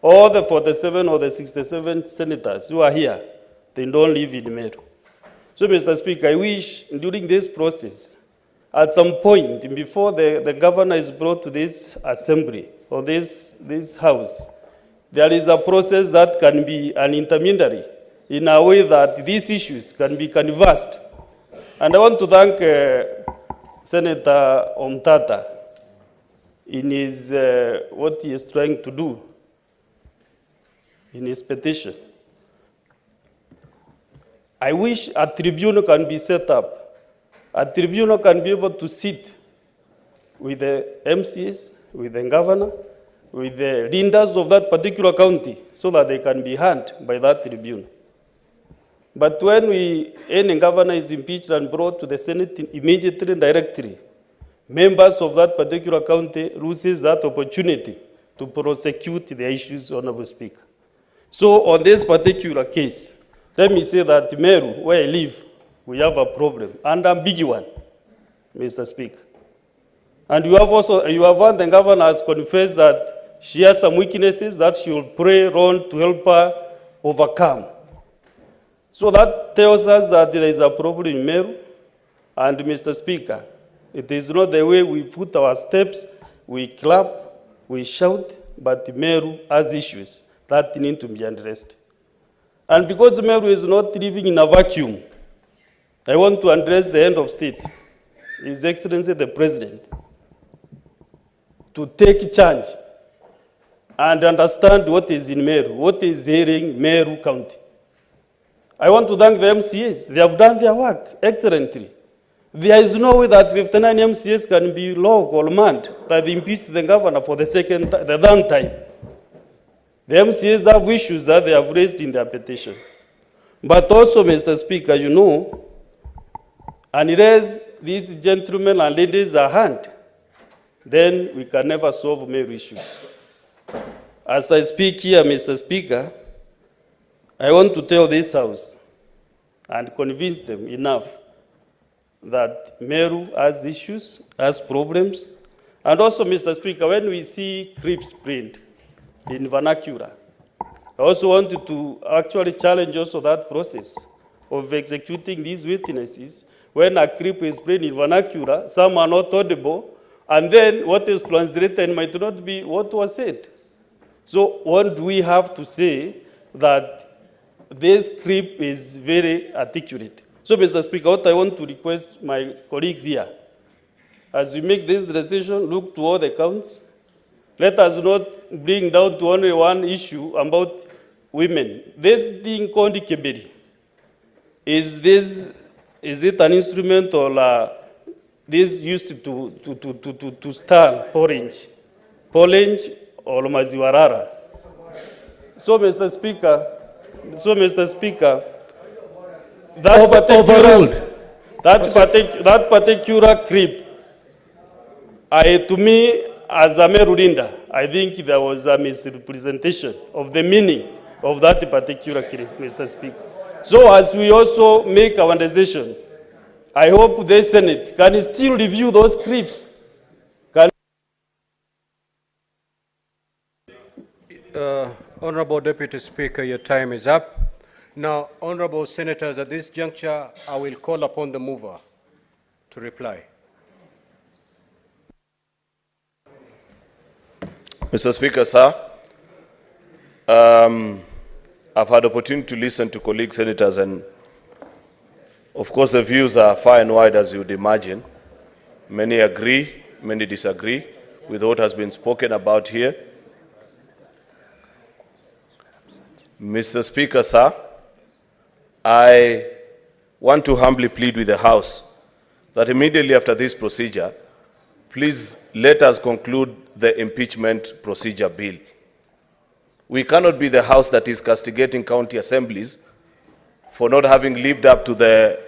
Speaker 4: All the 47 or the 67 senators who are here, they don't live in Meru. So, Mr. Speaker, I wish during this process, at some point, before the governor is brought to this assembly or this House, there is a process that can be an intermediary in a way that these issues can be canvassed. And I want to thank Senator Omtata in his, what he is trying to do in his petition. I wish a tribunal can be set up. A tribunal can be able to sit with the MCs, with the governor, with the leaders of that particular county, so that they can be heard by that tribunal. But when any governor is impeached and brought to the Senate immediately and directly, members of that particular county loses that opportunity to prosecute the issues, Honorable Speaker. So on this particular case, let me say that Meru, where I live, we have a problem, and a big one, Mr. Speaker. And you have heard the governor has confessed that she has some weaknesses that she will pray on to help her overcome. So that tells us that there is a problem in Meru, and Mr. Speaker, it is not the way we put our steps, we clap, we shout, but Meru has issues that need to be addressed. And because Meru is not living in a vacuum, I want to address the head of state, His Excellency the President, to take charge and understand what is in Meru, what is ailing Meru County. I want to thank the MCAs. They have done their work excellently. There is no way that 59 MCAs can be logged or manned that they impeached the governor for the third time. The MCAs have issues that they have raised in their petition. But also, Mr. Speaker, you know, unless these gentlemen and ladies are hand, then we can never solve Meru issues. As I speak here, Mr. Speaker, I want to tell this House and convince them enough that Meru has issues, has problems. And also, Mr. Speaker, when we see creeps print in vernacular, I also wanted to actually challenge also that process of executing these witnesses. When a creep is played in vernacular, some are not audible, and then what is translated might not be what was said. So what do we have to say that this creep is very articulate? So, Mr. Speaker, what I want to request my colleagues here, as we make this decision, look to all the counts. Let us not bring down to only one issue about women. This thing called Keberi, is it an instrument or this used to stir porridge or maziwarara? So, Mr. Speaker, that particular creep, to me, as a Meru Linda, I think there was a misrepresentation of the meaning of that particular claim, Mr. Speaker. So as we also make our decision, I hope the Senate can still review those clips.
Speaker 2: Honorable Deputy Speaker, your time is up. Now, honorable senators, at this juncture, I will call upon the mover to reply.
Speaker 6: Mr. Speaker, sir, I've had opportunity to listen to colleague senators, and of course the views are far and wide, as you'd imagine. Many agree, many disagree with what has been spoken about here. Mr. Speaker, sir, I want to humbly plead with the House that immediately after this procedure, please let us conclude the impeachment procedure bill. We cannot be the House that is castigating county assemblies for not having lived up to the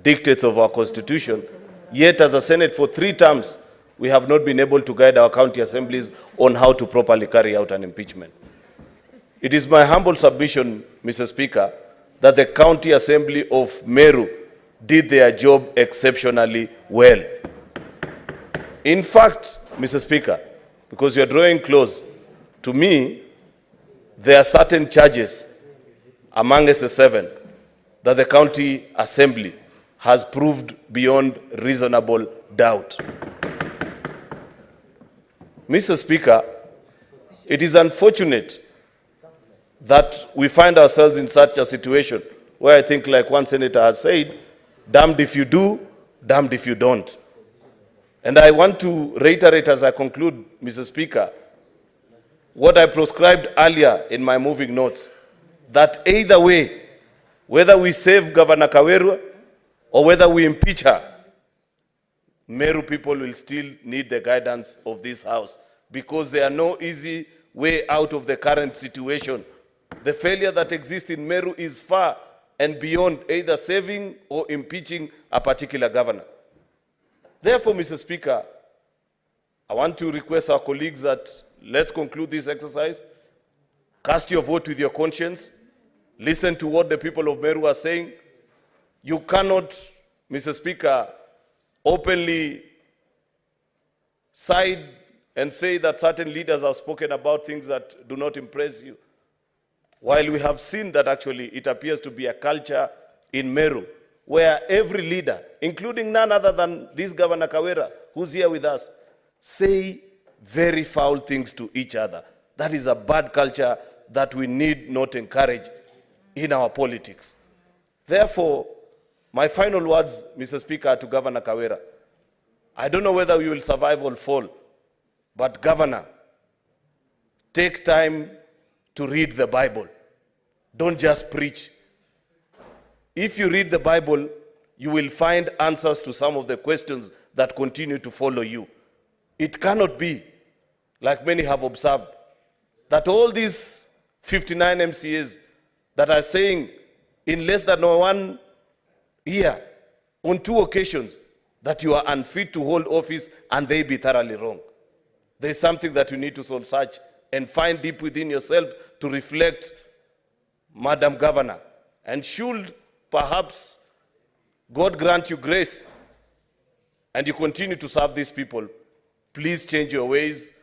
Speaker 6: dictates of our Constitution, yet as a Senate for 3 terms, we have not been able to guide our county assemblies on how to properly carry out an impeachment. It is my humble submission, Mr. Speaker, that the County Assembly of Meru did their job exceptionally well. In fact, Mr. Speaker, because you are drawing close, to me, there are certain charges among SS7 that the County Assembly has proved beyond reasonable doubt. Mr. Speaker, it is unfortunate that we find ourselves in such a situation where I think, like one senator has said, damned if you do, damned if you don't. And I want to reiterate as I conclude, Mr. Speaker, what I prescribed earlier in my moving notes, that either way, whether we save Governor Kawira or whether we impeach her, Meru people will still need the guidance of this House, because there are no easy way out of the current situation. The failure that exists in Meru is far and beyond either saving or impeaching a particular governor. Therefore, Mr. Speaker, I want to request our colleagues that let's conclude this exercise. Cast your vote with your conscience. Listen to what the people of Meru are saying. You cannot, Mr. Speaker, openly side and say that certain leaders have spoken about things that do not impress you. While we have seen that actually it appears to be a culture in Meru, where every leader, including none other than this Governor Kawira, who's here with us, say very foul things to each other. That is a bad culture that we need not encourage in our politics. Therefore, my final words, Mr. Speaker, to Governor Kawira, I don't know whether we will survive or fall, but Governor, take time to read the Bible. Don't just preach. If you read the Bible, you will find answers to some of the questions that continue to follow you. It cannot be, like many have observed, that all these 59 MCAs that are saying in less than 1 year, on 2 occasions, that you are unfit to hold office, and they be thoroughly wrong. There is something that you need to soul search and find deep within yourself to reflect, Madam Governor. And should perhaps God grant you grace and you continue to serve these people, please change your ways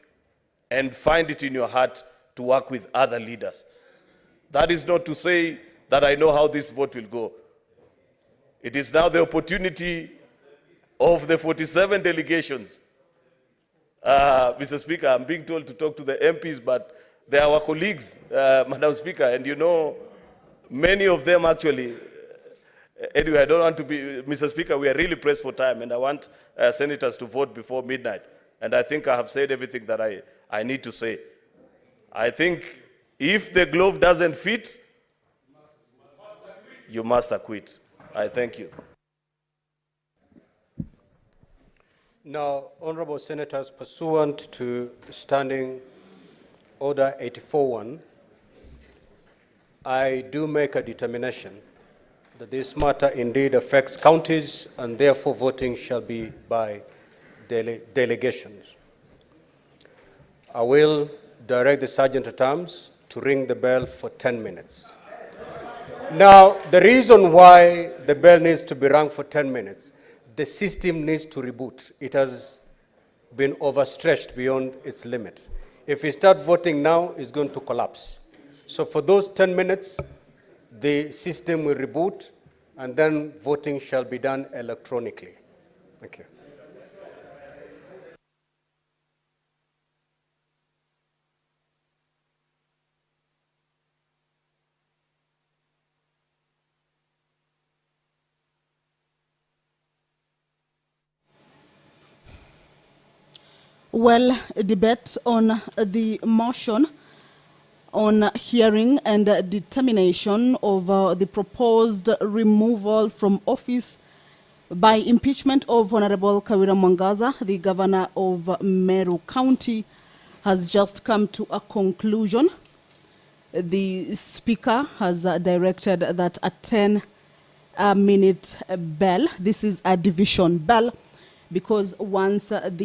Speaker 6: and find it in your heart to work with other leaders. That is not to say that I know how this vote will go. It is now the opportunity of the 47 delegations. Mr. Speaker, I'm being told to talk to the MPs, but they are our colleagues, Madam Speaker, and you know, many of them actually, anyway, I don't want to be, Mr. Speaker, we are really pressed for time, and I want senators to vote before midnight. And I think I have said everything that I need to say. I think if the glove doesn't fit, you must acquit. I thank you.
Speaker 2: Now, honorable senators, pursuant to Standing Order 84-1, I do make a determination that this matter indeed affects counties, and therefore voting shall be by delegations. I will direct the sergeant at arms to ring the bell for 10 minutes. Now, the reason why the bell needs to be rung for 10 minutes, the system needs to reboot. It has been overstretched beyond its limit. If we start voting now, it's going to collapse. So for those 10 minutes, the system will reboot, and then voting shall be done electronically. Thank you.
Speaker 7: Well, a debate on the motion on hearing and determination of the proposed removal from office by impeachment of Honorable Kawira Mwangaza, the governor of Meru County, has just come to a conclusion. The speaker has directed that a 10-minute bell, this is a division bell, because once the